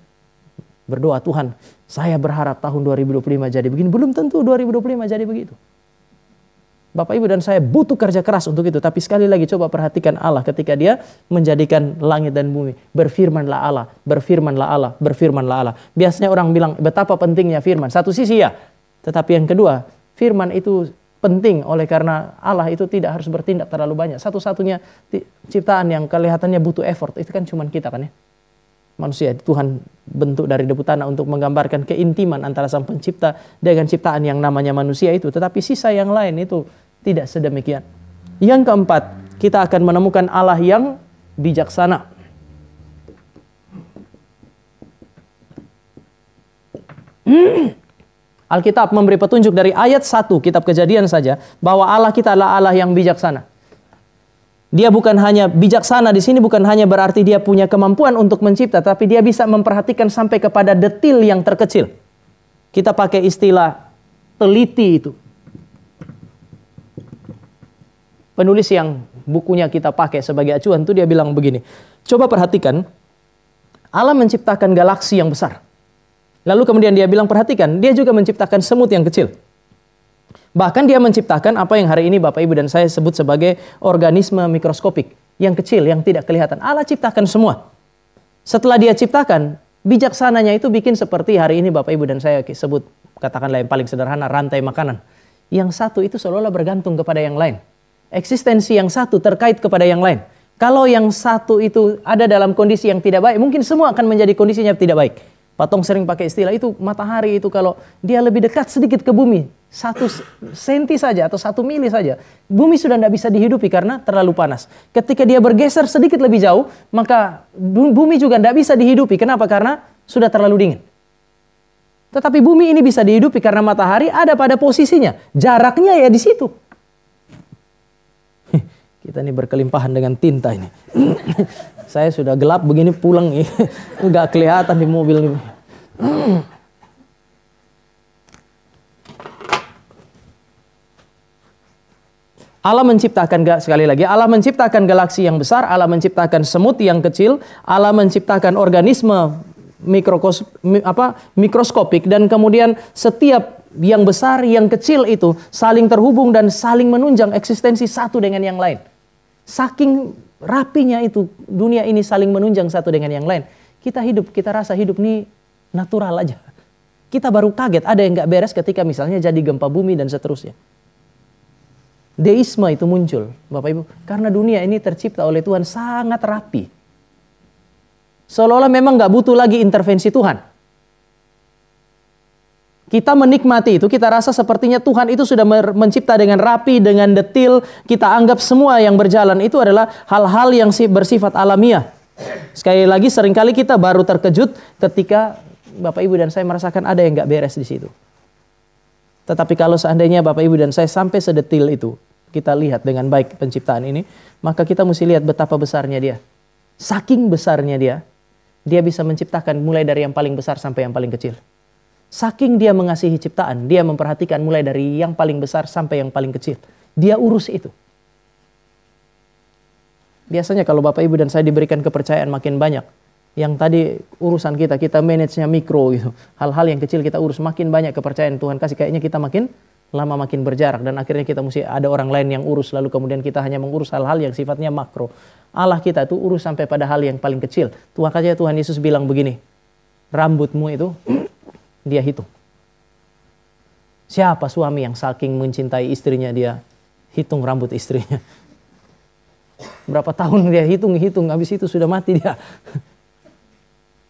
Berdoa, Tuhan, saya berharap tahun 2025 jadi begini. Belum tentu 2025 jadi begitu. Bapak Ibu dan saya butuh kerja keras untuk itu. Tapi sekali lagi coba perhatikan Allah ketika dia menjadikan langit dan bumi. Berfirmanlah Allah, berfirmanlah Allah, berfirmanlah Allah. Biasanya orang bilang betapa pentingnya firman. Satu sisi ya. Tetapi yang kedua, firman itu penting oleh karena Allah itu tidak harus bertindak terlalu banyak. Satu-satunya ciptaan yang kelihatannya butuh effort itu kan cuma kita kan ya. Manusia, Tuhan bentuk dari debu tanah untuk menggambarkan keintiman antara sang pencipta dengan ciptaan yang namanya manusia itu. Tetapi sisa yang lain itu tidak sedemikian. Yang keempat, kita akan menemukan Allah yang bijaksana. Alkitab memberi petunjuk dari ayat 1 kitab Kejadian saja bahwa Allah kita adalah Allah yang bijaksana. Dia bukan hanya bijaksana di sini bukan hanya berarti dia punya kemampuan untuk mencipta, tapi dia bisa memperhatikan sampai kepada detil yang terkecil. Kita pakai istilah teliti itu. Penulis yang bukunya kita pakai sebagai acuan itu dia bilang begini. Coba perhatikan, Allah menciptakan galaksi yang besar. Lalu kemudian dia bilang perhatikan, dia juga menciptakan semut yang kecil. Bahkan dia menciptakan apa yang hari ini Bapak Ibu dan saya sebut sebagai organisme mikroskopik. Yang kecil, yang tidak kelihatan. Allah ciptakan semua. Setelah dia ciptakan, bijaksananya itu bikin seperti hari ini Bapak Ibu dan saya sebut, katakanlah yang paling sederhana, rantai makanan. Yang satu itu seolah-olah bergantung kepada yang lain. Eksistensi yang satu terkait kepada yang lain. Kalau yang satu itu ada dalam kondisi yang tidak baik, mungkin semua akan menjadi kondisinya tidak baik. Patong sering pakai istilah itu, matahari itu kalau dia lebih dekat sedikit ke bumi, 1 senti saja atau 1 mili saja, bumi sudah tidak bisa dihidupi karena terlalu panas. Ketika dia bergeser sedikit lebih jauh, maka bumi juga tidak bisa dihidupi. Kenapa? Karena sudah terlalu dingin. Tetapi bumi ini bisa dihidupi karena matahari ada pada posisinya. Jaraknya ya di situ. Kita ini berkelimpahan dengan tinta ini. Saya sudah gelap begini pulang nih. Nggak kelihatan di mobil ini. Allah menciptakan, sekali lagi, Allah menciptakan galaksi yang besar, Allah menciptakan semut yang kecil, Allah menciptakan organisme mikroskopik, dan kemudian setiap yang besar, yang kecil itu saling terhubung dan saling menunjang eksistensi satu dengan yang lain. Saking rapinya itu, dunia ini saling menunjang satu dengan yang lain. Kita hidup, kita rasa hidup ini natural aja. Kita baru kaget ada yang nggak beres ketika misalnya jadi gempa bumi dan seterusnya. Deisme itu muncul, Bapak Ibu, karena dunia ini tercipta oleh Tuhan sangat rapi. Seolah-olah memang nggak butuh lagi intervensi Tuhan. Kita menikmati itu, kita rasa sepertinya Tuhan itu sudah mencipta dengan rapi, dengan detil. Kita anggap semua yang berjalan itu adalah hal-hal yang bersifat alamiah. Sekali lagi, seringkali kita baru terkejut ketika Bapak Ibu dan saya merasakan ada yang nggak beres di situ. Tetapi kalau seandainya Bapak Ibu dan saya sampai sedetil itu, kita lihat dengan baik penciptaan ini, maka kita mesti lihat betapa besarnya dia. Saking besarnya dia bisa menciptakan mulai dari yang paling besar sampai yang paling kecil. Saking dia mengasihi ciptaan, dia memperhatikan mulai dari yang paling besar sampai yang paling kecil. Dia urus itu. Biasanya kalau Bapak Ibu dan saya diberikan kepercayaan makin banyak, yang tadi urusan kita manage-nya mikro gitu. Hal-hal yang kecil kita urus, makin banyak kepercayaan Tuhan kasih, kayaknya kita makin lama makin berjarak dan akhirnya kita mesti ada orang lain yang urus, lalu kemudian kita hanya mengurus hal-hal yang sifatnya makro. Allah kita itu urus sampai pada hal yang paling kecil. Tuhan Yesus bilang begini, rambutmu itu dia hitung. Siapa suami yang saking mencintai istrinya dia hitung rambut istrinya? Berapa tahun dia hitung, habis itu sudah mati dia.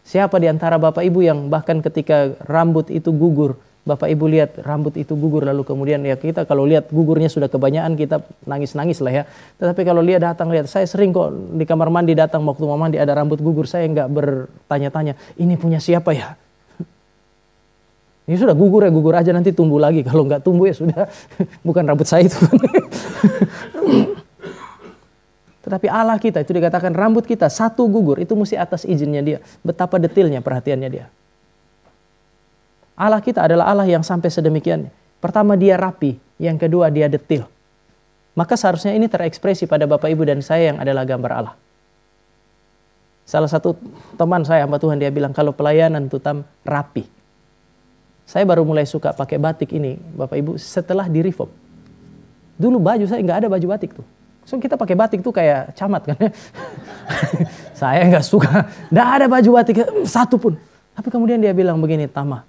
Siapa di antara Bapak Ibu yang bahkan ketika rambut itu gugur, Bapak Ibu lihat rambut itu gugur, lalu kemudian ya kita kalau lihat gugurnya sudah kebanyakan kita nangis-nangis lah ya. Tetapi kalau lihat datang, lihat, saya sering kok di kamar mandi datang waktu mau mandi ada rambut gugur, saya nggak bertanya-tanya ini punya siapa ya. Ini sudah gugur ya, gugur aja, nanti tumbuh lagi. Kalau nggak tumbuh ya sudah, bukan rambut saya itu. Tetapi Allah kita itu dikatakan rambut kita satu gugur, itu mesti atas izinnya dia. Betapa detailnya perhatiannya dia. Allah kita adalah Allah yang sampai sedemikiannya. Pertama dia rapi, yang kedua dia detail. Maka seharusnya ini terekspresi pada Bapak Ibu dan saya yang adalah gambar Allah. Salah satu teman saya, hamba Tuhan, dia bilang kalau pelayanan tutam rapi. Saya baru mulai suka pakai batik ini, Bapak Ibu, setelah di reform. Dulu baju saya nggak ada baju batik tuh. So kita pakai batik tuh kayak camat kan. Saya nggak suka, nggak ada baju batik satu pun. Tapi kemudian dia bilang begini, Tama,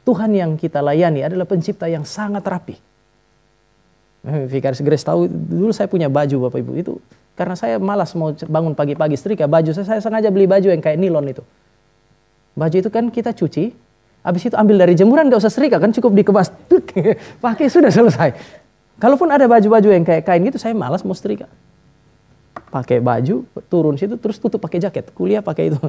Tuhan yang kita layani adalah pencipta yang sangat rapi. Vikaris Grace tahu, dulu saya punya baju Bapak Ibu itu. Karena saya malas mau bangun pagi-pagi setrika baju, saya sengaja beli baju yang kayak nilon itu. Baju itu kan kita cuci, habis itu ambil dari jemuran, gak usah setrika kan, cukup dikemas, pakai sudah selesai. Kalaupun ada baju-baju yang kayak kain gitu, saya malas mau setrika. Pakai baju, turun situ, terus tutup pakai jaket, kuliah pakai itu.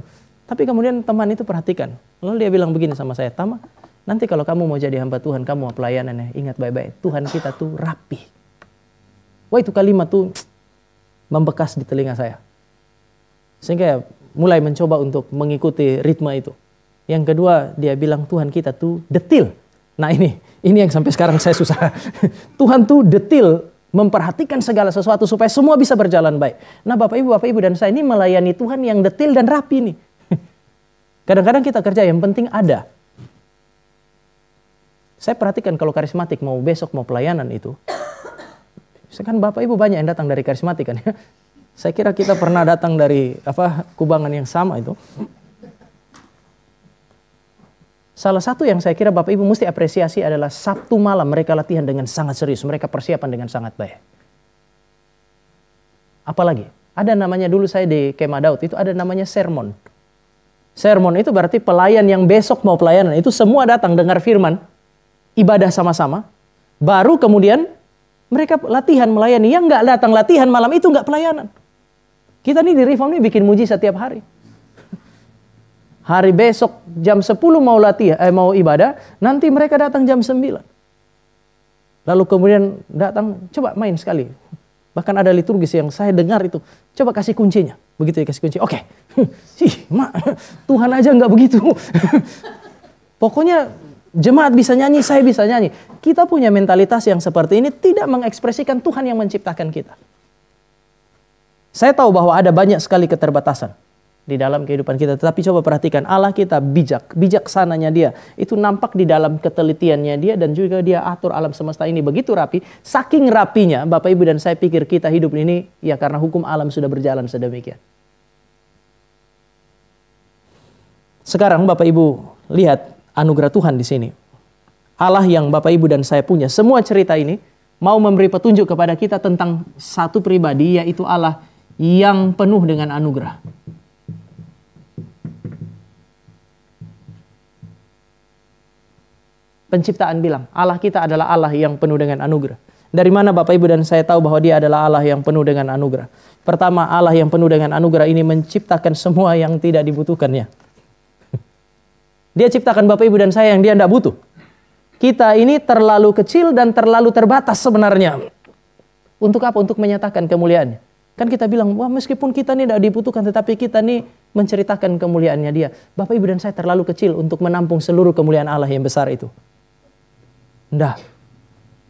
Tapi kemudian teman itu perhatikan, lalu dia bilang begini sama saya, Tama, nanti kalau kamu mau jadi hamba Tuhan, kamu mau pelayanan ya, ingat baik-baik, Tuhan kita tuh rapi. Wah, itu kalimat tuh membekas di telinga saya. Sehingga mulai mencoba untuk mengikuti ritme itu. Yang kedua, dia bilang Tuhan kita tuh detail. Nah ini yang sampai sekarang saya susah. Tuhan tuh detail, memperhatikan segala sesuatu supaya semua bisa berjalan baik. Nah Bapak Ibu dan saya ini melayani Tuhan yang detail dan rapi nih. Kadang-kadang kita kerja yang penting ada. Saya perhatikan kalau karismatik mau besok mau pelayanan itu. Kan Bapak Ibu banyak yang datang dari karismatik kan ya. Saya kira kita pernah datang dari kubangan yang sama itu. Salah satu yang saya kira Bapak Ibu mesti apresiasi adalah Sabtu malam mereka latihan dengan sangat serius. Mereka persiapan dengan sangat baik. Apalagi, ada namanya dulu saya di Kemah Daud, itu ada namanya sermon. Sermon itu berarti pelayan yang besok mau pelayanan. Itu semua datang dengar firman, ibadah sama-sama. Baru kemudian mereka latihan melayani. Yang nggak datang latihan malam itu nggak pelayanan. Kita nih di Reform ini bikin muji setiap hari. Hari besok jam 10 mau mau ibadah, nanti mereka datang jam 9. Lalu kemudian datang, coba main sekali. Bahkan ada liturgis yang saya dengar itu, coba kasih kuncinya. Begitu dikasih kunci, oke. Tuhan aja nggak begitu. Pokoknya jemaat bisa nyanyi, saya bisa nyanyi. Kita punya mentalitas yang seperti ini tidak mengekspresikan Tuhan yang menciptakan kita. Saya tahu bahwa ada banyak sekali keterbatasan di dalam kehidupan kita. Tetapi coba perhatikan, Allah kita bijak. Bijaksananya dia. Itu nampak di dalam ketelitiannya dia. Dan juga dia atur alam semesta ini begitu rapi. Saking rapinya, Bapak Ibu dan saya pikir kita hidup ini, ya karena hukum alam sudah berjalan sedemikian. Sekarang Bapak Ibu lihat anugerah Tuhan di sini. Allah yang Bapak Ibu dan saya punya. Semua cerita ini mau memberi petunjuk kepada kita tentang satu pribadi, yaitu Allah yang penuh dengan anugerah. Penciptaan bilang, Allah kita adalah Allah yang penuh dengan anugerah. Dari mana Bapak Ibu dan saya tahu bahwa dia adalah Allah yang penuh dengan anugerah? Pertama, Allah yang penuh dengan anugerah ini menciptakan semua yang tidak dibutuhkannya. Dia ciptakan Bapak Ibu dan saya yang dia tidak butuh. Kita ini terlalu kecil dan terlalu terbatas sebenarnya. Untuk apa? Untuk menyatakan kemuliaannya. Kan kita bilang, wah meskipun kita ini tidak dibutuhkan, tetapi kita ini menceritakan kemuliaannya dia. Bapak Ibu dan saya terlalu kecil untuk menampung seluruh kemuliaan Allah yang besar itu. Nggak.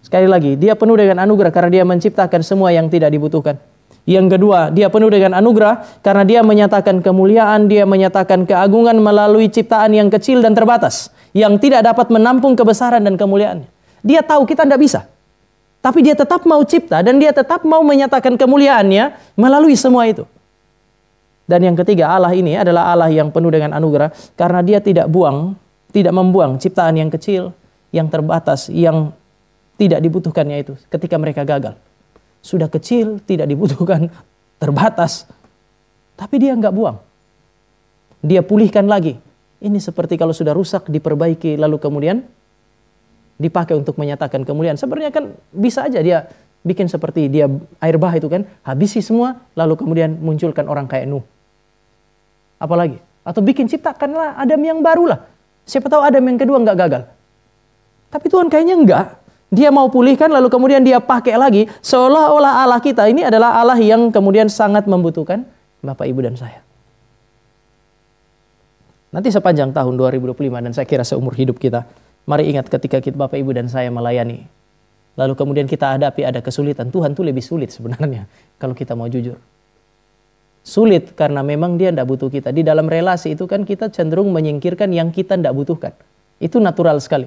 Sekali lagi, dia penuh dengan anugerah karena dia menciptakan semua yang tidak dibutuhkan. Yang kedua, dia penuh dengan anugerah karena dia menyatakan kemuliaan, dia menyatakan keagungan melalui ciptaan yang kecil dan terbatas, yang tidak dapat menampung kebesaran dan kemuliaannya. Dia tahu kita tidak bisa, tapi dia tetap mau cipta dan dia tetap mau menyatakan kemuliaannya melalui semua itu. Dan yang ketiga, Allah ini adalah Allah yang penuh dengan anugerah karena dia tidak membuang ciptaan yang kecil, yang terbatas, yang tidak dibutuhkannya itu ketika mereka gagal. Sudah kecil, tidak dibutuhkan, terbatas. Tapi dia nggak buang. Dia pulihkan lagi. Ini seperti kalau sudah rusak, diperbaiki, lalu kemudian dipakai untuk menyatakan kemuliaan. Sebenarnya kan bisa aja dia bikin seperti dia air bah itu kan, habisi semua, lalu kemudian munculkan orang kayak Nuh. Apalagi? Atau bikin ciptakanlah Adam yang baru lah. Siapa tahu Adam yang kedua nggak gagal. Tapi Tuhan kayaknya enggak. Dia mau pulihkan lalu kemudian dia pakai lagi. Seolah-olah Allah kita ini adalah Allah yang kemudian sangat membutuhkan Bapak, Ibu, dan saya. Nanti sepanjang tahun 2025 dan saya kira seumur hidup kita, mari ingat ketika kita, Bapak, Ibu, dan saya melayani. Lalu kemudian kita hadapi ada kesulitan. Tuhan tuh lebih sulit sebenarnya kalau kita mau jujur. Sulit karena memang dia tidak butuh kita. Di dalam relasi itu kan kita cenderung menyingkirkan yang kita tidak butuhkan. Itu natural sekali.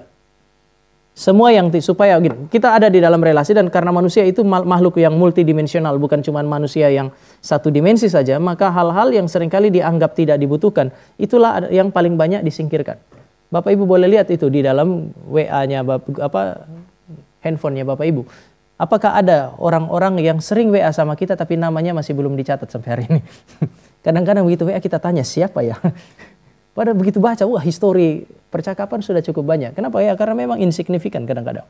Semua yang supaya gini, kita ada di dalam relasi dan karena manusia itu makhluk yang multidimensional, bukan cuma manusia yang satu dimensi saja, maka hal-hal yang seringkali dianggap tidak dibutuhkan, itulah yang paling banyak disingkirkan. Bapak Ibu boleh lihat itu di dalam WA-nya handphonenya Bapak Ibu. Apakah ada orang-orang yang sering WA sama kita tapi namanya masih belum dicatat sampai hari ini? Kadang-kadang begitu WA kita tanya siapa ya? Padahal begitu baca, wah histori percakapan sudah cukup banyak. Kenapa ya? Karena memang insignifikan kadang-kadang.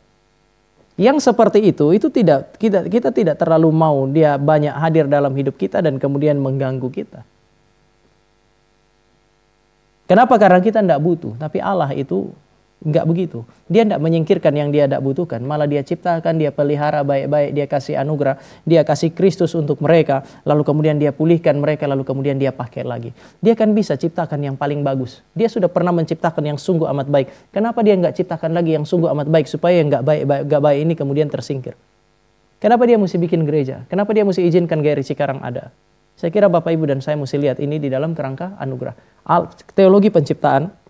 Yang seperti itu tidak kita tidak terlalu mau dia banyak hadir dalam hidup kita dan kemudian mengganggu kita. Kenapa? Karena kita tidak butuh. Tapi Allah itu enggak begitu. Dia tidak menyingkirkan yang dia tidak butuhkan. Malah dia ciptakan, dia pelihara baik-baik, dia kasih anugerah, dia kasih Kristus untuk mereka, lalu kemudian dia pulihkan mereka, lalu kemudian dia pakai lagi. Dia kan bisa ciptakan yang paling bagus. Dia sudah pernah menciptakan yang sungguh amat baik. Kenapa dia enggak ciptakan lagi yang sungguh amat baik supaya yang enggak baik ini kemudian tersingkir? Kenapa dia mesti bikin gereja? Kenapa dia mesti izinkan GRI Cikarang ada? Saya kira Bapak, Ibu, dan saya mesti lihat ini di dalam kerangka anugerah. Teologi penciptaan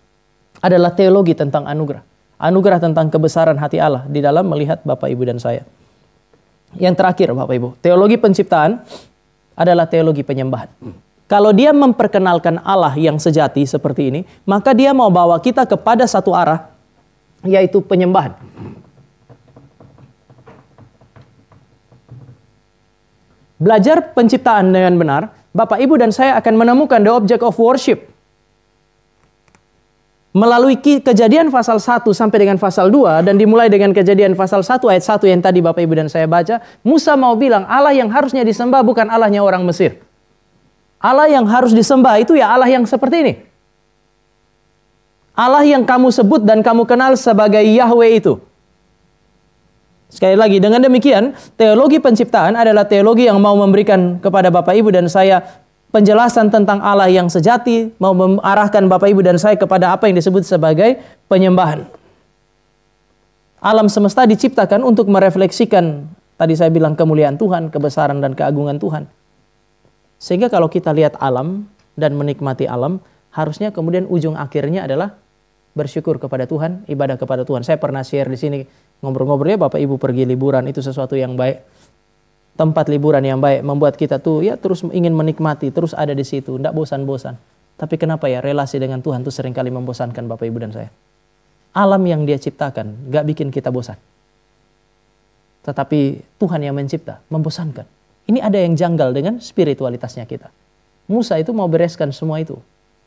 adalah teologi tentang anugerah. Anugerah tentang kebesaran hati Allah di dalam melihat Bapak, Ibu, dan saya. Yang terakhir Bapak, Ibu, teologi penciptaan adalah teologi penyembahan. Kalau dia memperkenalkan Allah yang sejati seperti ini, maka dia mau bawa kita kepada satu arah, yaitu penyembahan. Belajar penciptaan dengan benar, Bapak, Ibu, dan saya akan menemukan the object of worship. Melalui Kejadian pasal 1 sampai dengan pasal 2 dan dimulai dengan Kejadian pasal 1 ayat 1 yang tadi Bapak, Ibu, dan saya baca, Musa mau bilang Allah yang harusnya disembah bukan Allahnya orang Mesir. Allah yang harus disembah itu ya Allah yang seperti ini. Allah yang kamu sebut dan kamu kenal sebagai Yahweh itu. Sekali lagi, dengan demikian, teologi penciptaan adalah teologi yang mau memberikan kepada Bapak, Ibu, dan saya penjelasan tentang Allah yang sejati, mau mengarahkan Bapak, Ibu, dan saya kepada apa yang disebut sebagai penyembahan. Alam semesta diciptakan untuk merefleksikan, tadi saya bilang, kemuliaan Tuhan, kebesaran dan keagungan Tuhan. Sehingga kalau kita lihat alam dan menikmati alam, harusnya kemudian ujung akhirnya adalah bersyukur kepada Tuhan, ibadah kepada Tuhan. Saya pernah share di sini, ngobrol-ngobrolnya Bapak, Ibu pergi liburan, itu sesuatu yang baik. Tempat liburan yang baik membuat kita tuh ya terus ingin menikmati, terus ada di situ, tidak bosan-bosan. Tapi kenapa ya relasi dengan Tuhan tuh seringkali membosankan Bapak, Ibu, dan saya. Alam yang dia ciptakan gak bikin kita bosan. Tetapi Tuhan yang mencipta membosankan. Ini ada yang janggal dengan spiritualitasnya kita. Musa itu mau bereskan semua itu.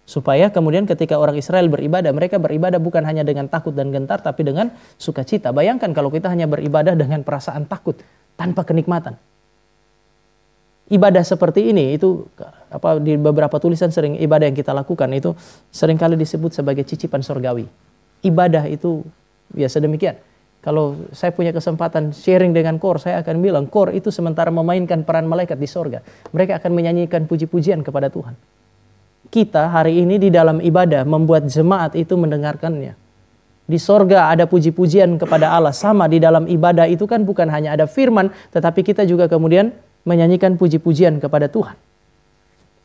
Supaya kemudian ketika orang Israel beribadah, mereka beribadah bukan hanya dengan takut dan gentar, tapi dengan sukacita. Bayangkan kalau kita hanya beribadah dengan perasaan takut, tanpa kenikmatan. Ibadah seperti ini itu di beberapa tulisan sering ibadah yang kita lakukan itu seringkali disebut sebagai cicipan surgawi. Ibadah itu ya sedemikian. Kalau saya punya kesempatan sharing dengan KOR, saya akan bilang KOR itu sementara memainkan peran malaikat di sorga. Mereka akan menyanyikan puji-pujian kepada Tuhan. Kita hari ini di dalam ibadah membuat jemaat itu mendengarkannya. Di sorga ada puji-pujian kepada Allah. Sama di dalam ibadah itu kan bukan hanya ada firman, tetapi kita juga kemudian menyanyikan puji-pujian kepada Tuhan.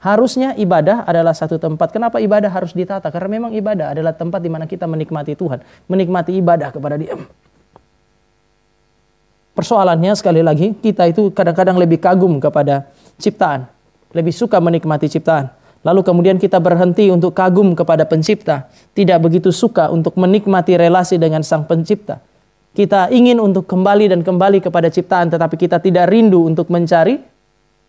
Harusnya ibadah adalah satu tempat. Kenapa ibadah harus ditata? Karena memang ibadah adalah tempat di mana kita menikmati Tuhan. Menikmati ibadah kepada Dia. Persoalannya sekali lagi, kita itu kadang-kadang lebih kagum kepada ciptaan. Lebih suka menikmati ciptaan. Lalu kemudian kita berhenti untuk kagum kepada pencipta. Tidak begitu suka untuk menikmati relasi dengan sang pencipta. Kita ingin untuk kembali dan kembali kepada ciptaan, tetapi kita tidak rindu untuk mencari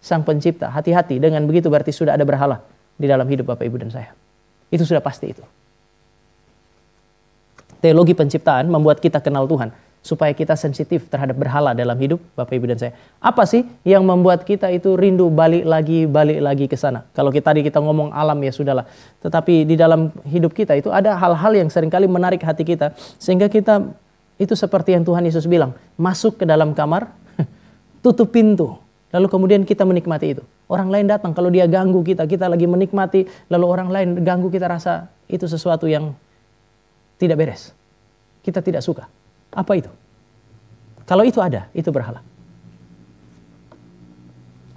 sang pencipta. Hati-hati, dengan begitu berarti sudah ada berhala di dalam hidup Bapak, Ibu, dan saya. Itu sudah pasti itu. Teologi penciptaan membuat kita kenal Tuhan, supaya kita sensitif terhadap berhala dalam hidup Bapak Ibu dan saya. Apa sih yang membuat kita itu rindu balik lagi ke sana? Kalau tadi kita ngomong alam ya sudahlah. Tetapi di dalam hidup kita itu ada hal-hal yang seringkali menarik hati kita. Sehingga kita itu seperti yang Tuhan Yesus bilang, masuk ke dalam kamar, tutup pintu. Lalu kemudian kita menikmati itu. Orang lain datang, kalau dia ganggu kita, kita lagi menikmati. Lalu orang lain ganggu, kita rasa itu sesuatu yang tidak beres. Kita tidak suka. Apa itu? Kalau itu ada, itu berhala.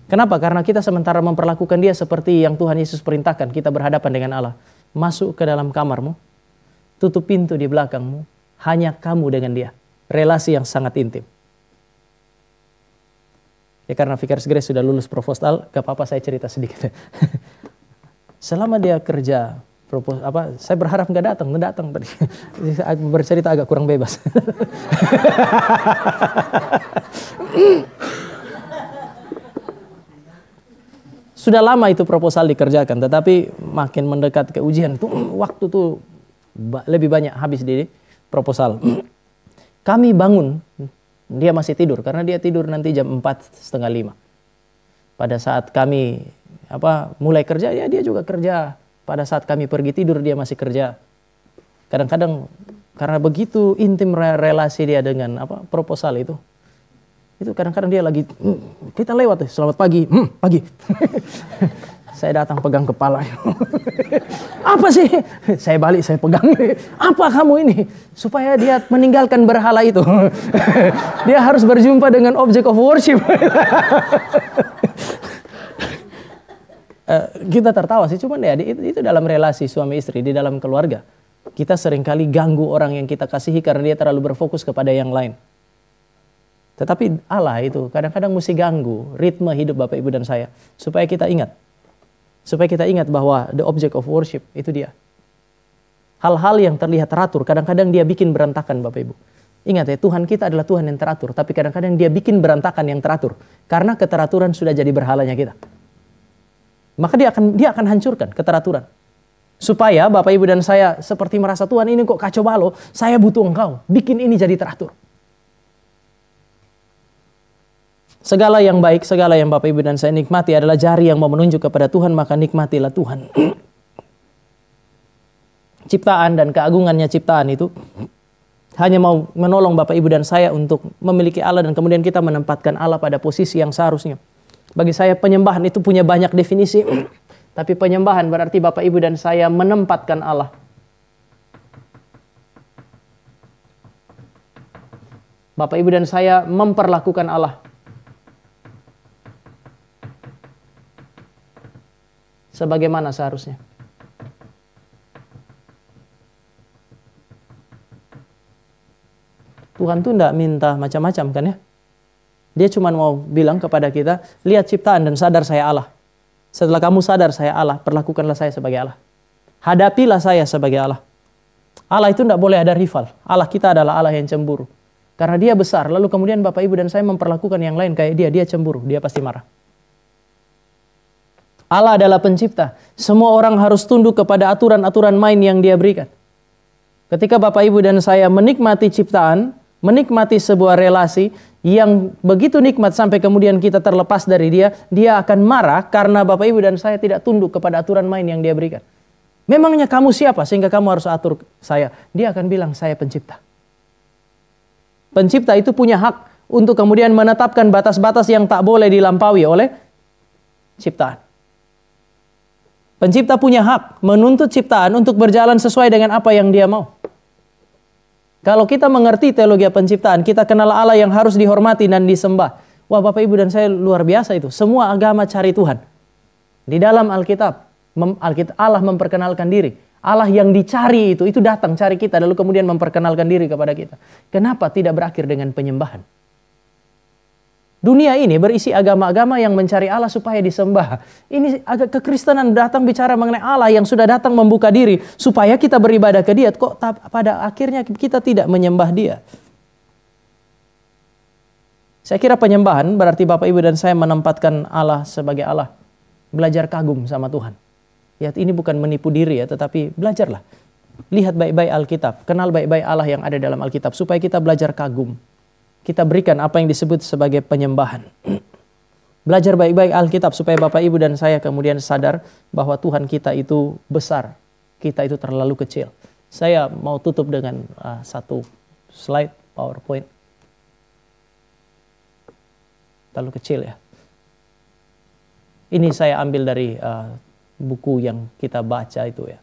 Kenapa? Karena kita sementara memperlakukan dia seperti yang Tuhan Yesus perintahkan. Kita berhadapan dengan Allah. Masuk ke dalam kamarmu, tutup pintu di belakangmu, hanya kamu dengan dia. Relasi yang sangat intim. Ya karena Vickers Grace sudah lulus proposal, gak apa-apa saya cerita sedikit. Selama dia kerja saya berharap nggak datang tadi. Bercerita agak kurang bebas. Sudah lama itu proposal dikerjakan, tetapi makin mendekat ke ujian tuh waktu tuh lebih banyak habis di proposal. Kami bangun, dia masih tidur karena dia tidur nanti jam 4:30. Pada saat kami mulai kerja, ya dia juga kerja. Pada saat kami pergi tidur dia masih kerja. Kadang-kadang karena begitu intim relasi dia dengan proposal itu kadang-kadang dia lagi kita lewat selamat pagi, pagi. Saya datang pegang kepala. Apa sih? Saya balik, saya pegang. Apa kamu ini? Supaya dia meninggalkan berhala itu. Dia harus berjumpa dengan object of worship. Kita tertawa sih, cuman ya itu dalam relasi suami istri, di dalam keluarga. Kita seringkali ganggu orang yang kita kasihi karena dia terlalu berfokus kepada yang lain. Tetapi Allah itu kadang-kadang mesti ganggu ritme hidup Bapak Ibu dan saya. Supaya kita ingat. Supaya kita ingat bahwa the object of worship itu dia. Hal-hal yang terlihat teratur, kadang-kadang dia bikin berantakan Bapak Ibu. Ingat ya, Tuhan kita adalah Tuhan yang teratur. Tapi kadang-kadang dia bikin berantakan yang teratur. Karena keteraturan sudah jadi berhalanya kita. Maka dia akan hancurkan keteraturan. Supaya Bapak Ibu dan saya seperti merasa Tuhan ini kok kacau balau, saya butuh Engkau, bikin ini jadi teratur. Segala yang baik, segala yang Bapak Ibu dan saya nikmati adalah jari yang mau menunjuk kepada Tuhan, maka nikmatilah Tuhan. Ciptaan dan keagungannya ciptaan itu hanya mau menolong Bapak Ibu dan saya untuk memiliki Allah, dan kemudian kita menempatkan Allah pada posisi yang seharusnya. Bagi saya penyembahan itu punya banyak definisi. Tapi penyembahan berarti Bapak Ibu dan saya menempatkan Allah. Bapak Ibu dan saya memperlakukan Allah sebagaimana seharusnya. Tuhan tuh enggak minta macam-macam kan ya. Dia cuma mau bilang kepada kita, lihat ciptaan dan sadar saya Allah. Setelah kamu sadar saya Allah, perlakukanlah saya sebagai Allah. Hadapilah saya sebagai Allah. Allah itu tidak boleh ada rival. Allah kita adalah Allah yang cemburu. Karena dia besar, lalu kemudian Bapak Ibu dan saya memperlakukan yang lain kayak dia cemburu, dia pasti marah. Allah adalah pencipta. Semua orang harus tunduk kepada aturan-aturan main yang dia berikan. Ketika Bapak Ibu dan saya menikmati ciptaan, menikmati sebuah relasi yang begitu nikmat sampai kemudian kita terlepas dari dia, dia akan marah karena Bapak Ibu dan saya tidak tunduk kepada aturan main yang dia berikan. Memangnya kamu siapa sehingga kamu harus atur saya? Dia akan bilang, saya pencipta. Pencipta itu punya hak untuk kemudian menetapkan batas-batas yang tak boleh dilampaui oleh ciptaan. Pencipta punya hak menuntut ciptaan untuk berjalan sesuai dengan apa yang dia mau. Kalau kita mengerti teologi penciptaan, kita kenal Allah yang harus dihormati dan disembah. Wah, Bapak Ibu dan saya luar biasa itu. Semua agama cari Tuhan. Di dalam Alkitab, Allah memperkenalkan diri. Allah yang dicari itu datang cari kita lalu kemudian memperkenalkan diri kepada kita. Kenapa tidak berakhir dengan penyembahan? Dunia ini berisi agama-agama yang mencari Allah supaya disembah. Ini agak kekristenan datang bicara mengenai Allah yang sudah datang membuka diri supaya kita beribadah ke Dia. Kok pada akhirnya kita tidak menyembah Dia? Saya kira penyembahan berarti Bapak Ibu dan saya menempatkan Allah sebagai Allah. Belajar kagum sama Tuhan. Ya, ini bukan menipu diri ya, tetapi belajarlah. Lihat baik-baik Alkitab, kenal baik-baik Allah yang ada dalam Alkitab supaya kita belajar kagum. Kita berikan apa yang disebut sebagai penyembahan. Belajar baik-baik Alkitab supaya Bapak Ibu dan saya kemudian sadar bahwa Tuhan kita itu besar, kita itu terlalu kecil. Saya mau tutup dengan satu slide PowerPoint. Terlalu kecil ya. Ini saya ambil dari buku yang kita baca itu ya,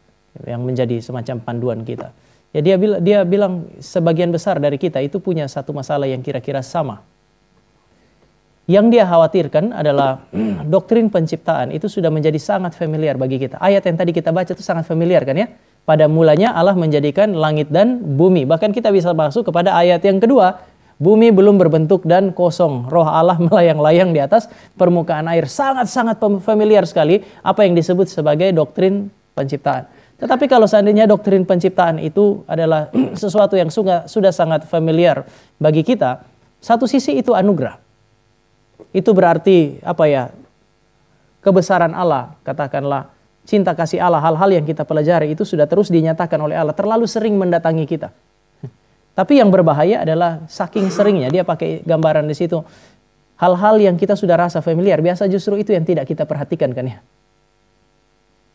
yang menjadi semacam panduan kita. Ya dia bilang sebagian besar dari kita itu punya satu masalah yang kira-kira sama. Yang dia khawatirkan adalah doktrin penciptaan itu sudah menjadi sangat familiar bagi kita. Ayat yang tadi kita baca itu sangat familiar kan ya. Pada mulanya Allah menjadikan langit dan bumi. Bahkan kita bisa masuk kepada ayat yang kedua. Bumi belum berbentuk dan kosong. Roh Allah melayang-layang di atas permukaan air. Sangat-sangat familiar sekali apa yang disebut sebagai doktrin penciptaan. Tetapi kalau seandainya doktrin penciptaan itu adalah sesuatu yang sudah sangat familiar bagi kita, satu sisi itu anugerah. Itu berarti apa ya? Kebesaran Allah, katakanlah cinta kasih Allah, hal-hal yang kita pelajari itu sudah terus dinyatakan oleh Allah, terlalu sering mendatangi kita. Tapi yang berbahaya adalah saking seringnya, dia pakai gambaran di situ. Hal-hal yang kita sudah rasa familiar, biasa justru itu yang tidak kita perhatikan kan ya.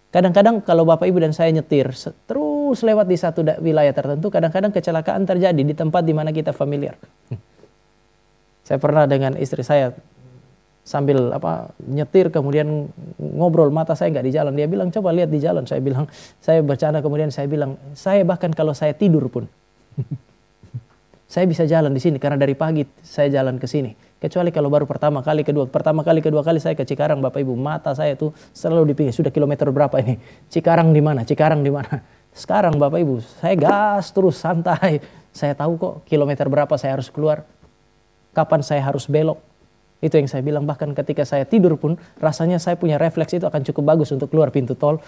Kadang-kadang kalau Bapak Ibu dan saya nyetir, terus lewat di satu wilayah tertentu, kadang-kadang kecelakaan terjadi di tempat di mana kita familiar. Saya pernah dengan istri saya sambil nyetir kemudian ngobrol, mata saya nggak di jalan. Dia bilang coba lihat di jalan. Saya bilang, saya bercanda kemudian saya bilang, saya bahkan kalau saya tidur pun saya bisa jalan di sini karena dari pagi saya jalan ke sini. Kecuali kalau baru pertama kali, kedua kali saya ke Cikarang, Bapak Ibu, mata saya tuh selalu dipikir sudah kilometer berapa ini? Cikarang di mana? Cikarang di mana? Sekarang Bapak Ibu, saya gas terus santai. Saya tahu kok kilometer berapa saya harus keluar. Kapan saya harus belok. Itu yang saya bilang, bahkan ketika saya tidur pun rasanya saya punya refleks itu akan cukup bagus untuk keluar pintu tol.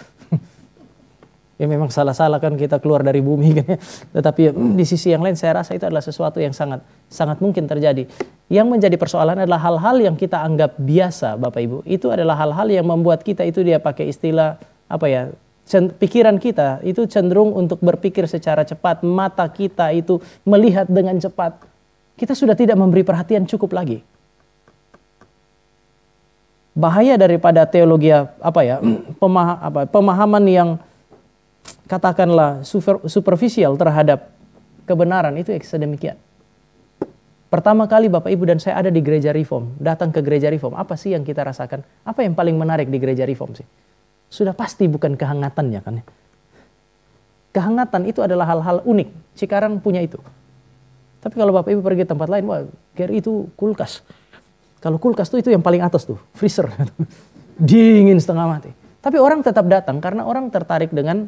Ya memang salah-salah kan kita keluar dari bumi kan ya. Tetapi di sisi yang lain saya rasa itu adalah sesuatu yang sangat mungkin terjadi. Yang menjadi persoalan adalah hal-hal yang kita anggap biasa Bapak Ibu. Itu adalah hal-hal yang membuat kita itu dia pakai istilah pikiran kita itu cenderung untuk berpikir secara cepat. Mata kita itu melihat dengan cepat. Kita sudah tidak memberi perhatian cukup lagi. Bahaya daripada teologi pemahaman yang katakanlah superficial terhadap kebenaran itu sedemikian. Pertama kali Bapak Ibu dan saya ada di gereja Reform, datang ke gereja Reform, apa sih yang kita rasakan? Apa yang paling menarik di gereja Reform sih? Sudah pasti bukan kehangatannya kan. Kehangatan itu adalah hal-hal unik. Cikarang punya itu. Tapi kalau Bapak Ibu pergi tempat lain, wah, GRI itu kulkas. Kalau kulkas itu yang paling atas tuh, freezer. Dingin setengah mati. Tapi orang tetap datang karena orang tertarik dengan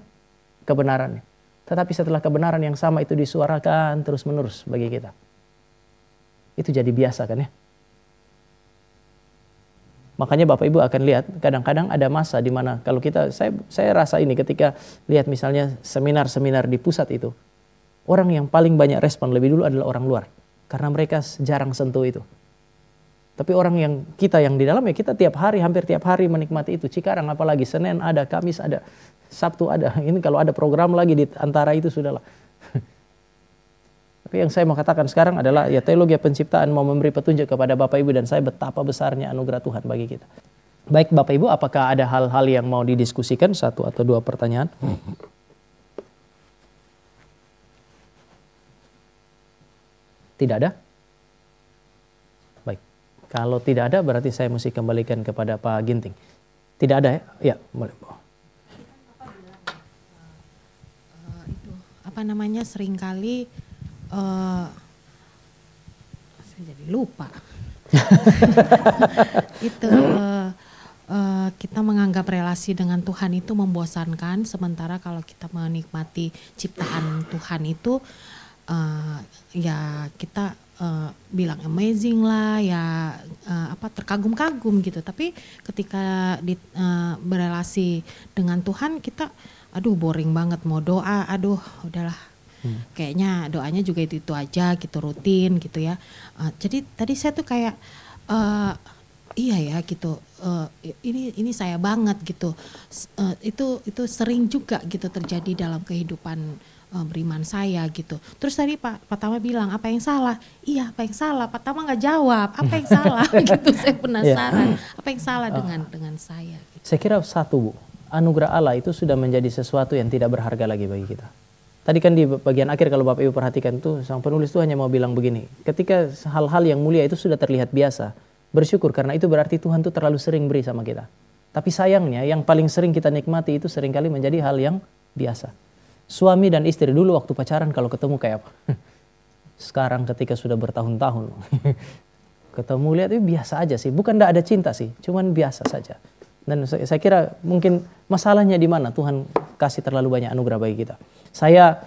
kebenarannya. Tetapi setelah kebenaran yang sama itu disuarakan terus-menerus bagi kita. Itu jadi biasa kan ya. Makanya Bapak Ibu akan lihat kadang-kadang ada masa di mana kalau saya rasa ini ketika lihat misalnya seminar-seminar di pusat itu. Orang yang paling banyak respon lebih dulu adalah orang luar. Karena mereka jarang sentuh itu. Tapi orang yang kita yang di dalam ya kita hampir tiap hari menikmati itu. Cikarang apalagi Senin ada, Kamis ada, Sabtu ada. Ini kalau ada program lagi di antara itu sudahlah. Tapi yang saya mau katakan sekarang adalah ya teologi penciptaan mau memberi petunjuk kepada Bapak Ibu dan saya betapa besarnya anugerah Tuhan bagi kita. Baik Bapak Ibu, apakah ada hal-hal yang mau didiskusikan? 1 atau 2 pertanyaan? Tidak ada? Baik. Kalau tidak ada berarti saya mesti kembalikan kepada Pak Ginting. Tidak ada ya? Ya, boleh. Seringkali saya jadi lupa. Kita menganggap relasi dengan Tuhan itu membosankan, sementara kalau kita menikmati ciptaan Tuhan itu ya kita bilang amazing lah ya, terkagum-kagum gitu. Tapi ketika berelasi dengan Tuhan kita boring banget, mau doa udahlah. Kayaknya doanya juga itu aja gitu, rutin gitu ya. Jadi tadi saya tuh kayak iya ya gitu. Ini saya banget gitu. Itu sering juga gitu terjadi dalam kehidupan beriman saya gitu. Terus tadi Pak Tama bilang apa yang salah? Iya, apa yang salah? Pak Tama nggak jawab. Apa yang salah? Gitu saya penasaran. Apa yang salah dengan saya? Gitu. Saya kira satu, Bu, anugerah Allah itu sudah menjadi sesuatu yang tidak berharga lagi bagi kita. Tadi kan di bagian akhir kalau Bapak Ibu perhatikan tuh, sang penulis tuh hanya mau bilang begini, ketika hal-hal yang mulia itu sudah terlihat biasa, bersyukur karena itu berarti Tuhan tuh terlalu sering beri sama kita. Tapi sayangnya yang paling sering kita nikmati itu seringkali menjadi hal yang biasa. Suami dan istri dulu waktu pacaran kalau ketemu kayak apa? Sekarang ketika sudah bertahun-tahun, ketemu lihat itu biasa aja sih, bukan tidak ada cinta sih, cuman biasa saja. Dan saya kira mungkin masalahnya di mana Tuhan kasih terlalu banyak anugerah bagi kita. Saya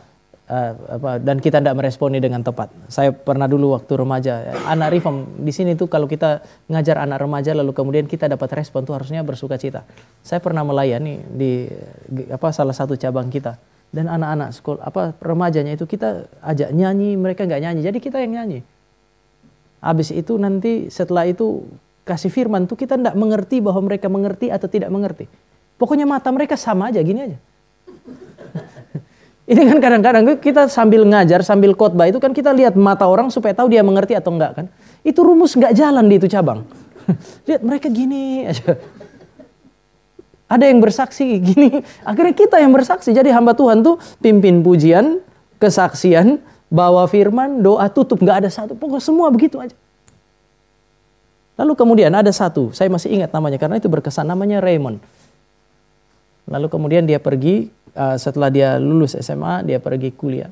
dan kita tidak meresponi dengan tepat. Saya pernah dulu waktu remaja, anak reform di sini tuh kalau kita ngajar anak remaja lalu kemudian kita dapat respon tuh harusnya bersuka cita. Saya pernah melayani di salah satu cabang kita dan anak-anak sekolah remajanya itu kita ajak nyanyi, mereka nggak nyanyi, jadi kita yang nyanyi. Habis itu nanti setelah itu kasih firman tuh kita tidak mengerti bahwa mereka mengerti atau tidak mengerti. Pokoknya mata mereka sama aja, gini aja. Ini kan kadang-kadang kita sambil ngajar, sambil khotbah itu kan kita lihat mata orang supaya tahu dia mengerti atau enggak kan. Itu rumus nggak jalan di itu cabang. Lihat mereka gini aja. Ada yang bersaksi gini. Akhirnya kita yang bersaksi. Jadi hamba Tuhan tuh pimpin pujian, kesaksian, bawa firman, doa, tutup. Nggak ada satu. Pokoknya semua begitu aja. Lalu kemudian ada satu. Saya masih ingat namanya karena itu berkesan. Namanya Raymond. Lalu kemudian dia pergi. Setelah dia lulus SMA, dia pergi kuliah.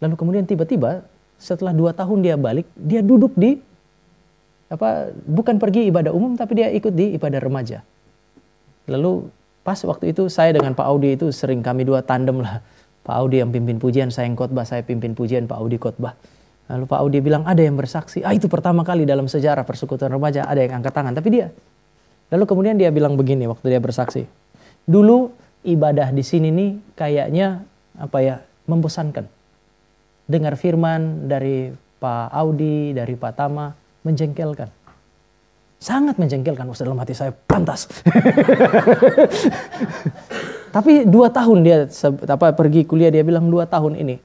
Lalu kemudian tiba-tiba setelah 2 tahun dia balik, dia duduk di bukan pergi ibadah umum tapi dia ikut di ibadah remaja. Lalu pas waktu itu saya dengan Pak Audi itu sering kami dua tandem lah. Pak Audi yang pimpin pujian, saya yang khotbah, saya pimpin pujian, Pak Audi khotbah. Lalu Pak Audi bilang ada yang bersaksi. Itu pertama kali dalam sejarah persekutuan remaja ada yang angkat tangan, tapi dia. Lalu kemudian dia bilang begini waktu dia bersaksi. Dulu ibadah di sini nih kayaknya membosankan. Dengar firman dari Pak Audi, dari Pak Tama, menjengkelkan. Sangat menjengkelkan. Dalam hati saya pantas. Tapi 2 tahun dia pergi kuliah, dia bilang 2 tahun ini.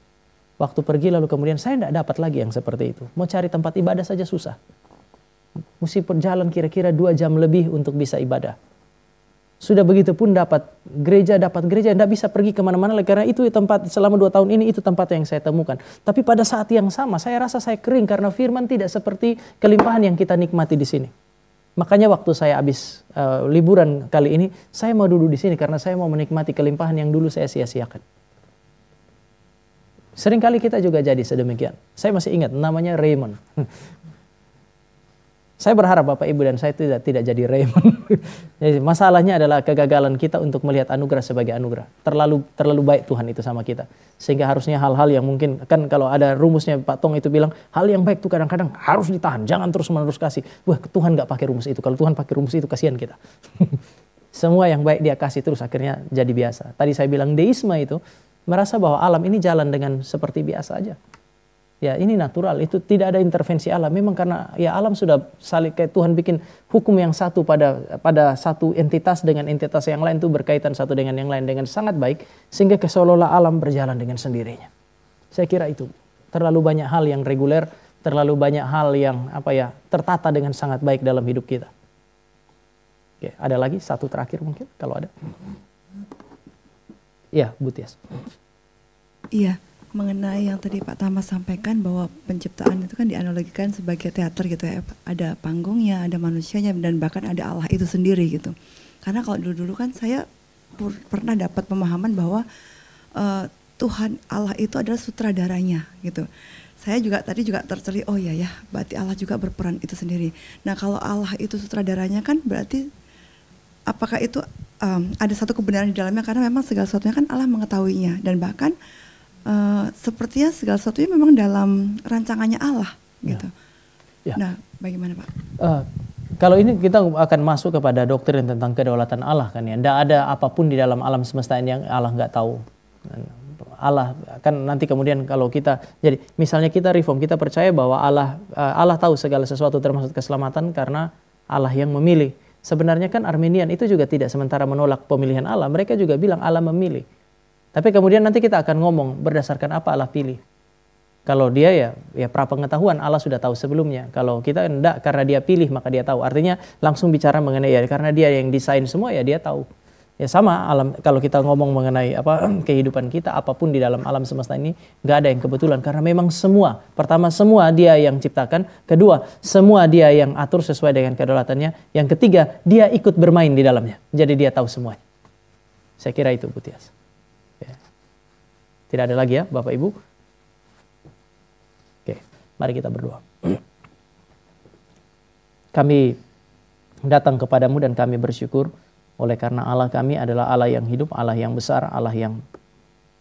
Waktu pergi lalu kemudian saya tidak dapat lagi yang seperti itu. Mau cari tempat ibadah saja susah. Mesti berjalan kira-kira 2 jam lebih untuk bisa ibadah. Sudah begitu pun dapat gereja, tidak bisa pergi kemana-mana lagi karena itu tempat selama 2 tahun ini itu tempat yang saya temukan. Tapi pada saat yang sama saya rasa saya kering karena firman tidak seperti kelimpahan yang kita nikmati di sini. Makanya waktu saya habis liburan kali ini saya mau duduk di sini karena saya mau menikmati kelimpahan yang dulu saya sia-siakan. Seringkali kita juga jadi sedemikian. Saya masih ingat namanya Raymond. Saya berharap Bapak Ibu dan saya tidak jadi Raymond. Jadi masalahnya adalah kegagalan kita untuk melihat anugerah sebagai anugerah. Terlalu baik Tuhan itu sama kita. Sehingga harusnya hal-hal yang mungkin, kan kalau ada rumusnya Pak Tong itu bilang, hal yang baik itu kadang-kadang harus ditahan, jangan terus-menerus kasih. Wah, Tuhan gak pakai rumus itu. Kalau Tuhan pakai rumus itu kasihan kita. Semua yang baik dia kasih terus akhirnya jadi biasa. Tadi saya bilang deisme itu merasa bahwa alam ini jalan dengan seperti biasa aja. Ya ini natural, itu tidak ada intervensi alam. Memang karena ya alam sudah saling kayak Tuhan bikin hukum yang satu pada satu entitas dengan entitas yang lain itu berkaitan satu dengan yang lain dengan sangat baik. Sehingga seolah-olah alam berjalan dengan sendirinya. Saya kira itu terlalu banyak hal yang reguler, terlalu banyak hal yang tertata dengan sangat baik dalam hidup kita. Oke, ada lagi satu terakhir mungkin kalau ada. Iya, Bu Tias. Iya. Mengenai yang tadi Pak Tama sampaikan bahwa penciptaan itu kan dianalogikan sebagai teater gitu ya. Ada panggungnya, ada manusianya, dan bahkan ada Allah itu sendiri gitu. Karena kalau dulu-dulu kan saya pernah dapat pemahaman bahwa Tuhan Allah itu adalah sutradaranya gitu. Saya juga tadi tercelik, oh iya ya, berarti Allah juga berperan itu sendiri. Nah kalau Allah itu sutradaranya kan berarti apakah itu ada satu kebenaran di dalamnya, karena memang segala sesuatunya kan Allah mengetahuinya, dan bahkan sepertinya segala sesuatunya memang dalam rancangannya Allah gitu. Ya. Nah, bagaimana Pak? Kalau ini kita akan masuk kepada doktrin tentang kedaulatan Allah kan ya. Tidak ada apapun di dalam alam semesta ini yang Allah nggak tahu. Allah kan nanti kemudian kalau kita jadi misalnya kita reform, kita percaya bahwa Allah tahu segala sesuatu termasuk keselamatan karena Allah yang memilih. Sebenarnya kan Arminian itu juga tidak sementara menolak pemilihan Allah. Mereka juga bilang Allah memilih. Tapi kemudian nanti kita akan ngomong berdasarkan apa Allah pilih. Kalau dia ya prapengetahuan, Allah sudah tahu sebelumnya. Kalau kita enggak, karena dia pilih maka dia tahu. Artinya langsung bicara mengenai ya karena dia yang desain semua ya dia tahu. Ya sama alam, kalau kita ngomong mengenai kehidupan kita, apapun di dalam alam semesta ini nggak ada yang kebetulan, karena memang semua, pertama semua dia yang ciptakan, kedua semua dia yang atur sesuai dengan kedaulatannya, yang ketiga dia ikut bermain di dalamnya, jadi dia tahu semuanya. Saya kira itu Bu Tias. Ya. Tidak ada lagi ya Bapak Ibu? Oke, mari kita berdoa. Kami datang kepadamu dan kami bersyukur oleh karena Allah kami adalah Allah yang hidup, Allah yang besar, Allah yang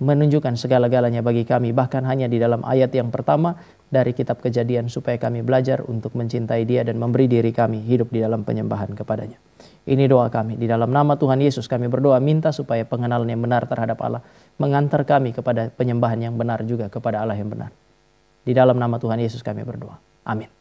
menunjukkan segala-galanya bagi kami. Bahkan hanya di dalam ayat yang pertama dari kitab Kejadian supaya kami belajar untuk mencintai Dia dan memberi diri kami hidup di dalam penyembahan kepadanya. Ini doa kami. Di dalam nama Tuhan Yesus kami berdoa minta supaya pengenalan yang benar terhadap Allah mengantar kami kepada penyembahan yang benar juga kepada Allah yang benar. Di dalam nama Tuhan Yesus kami berdoa. Amin.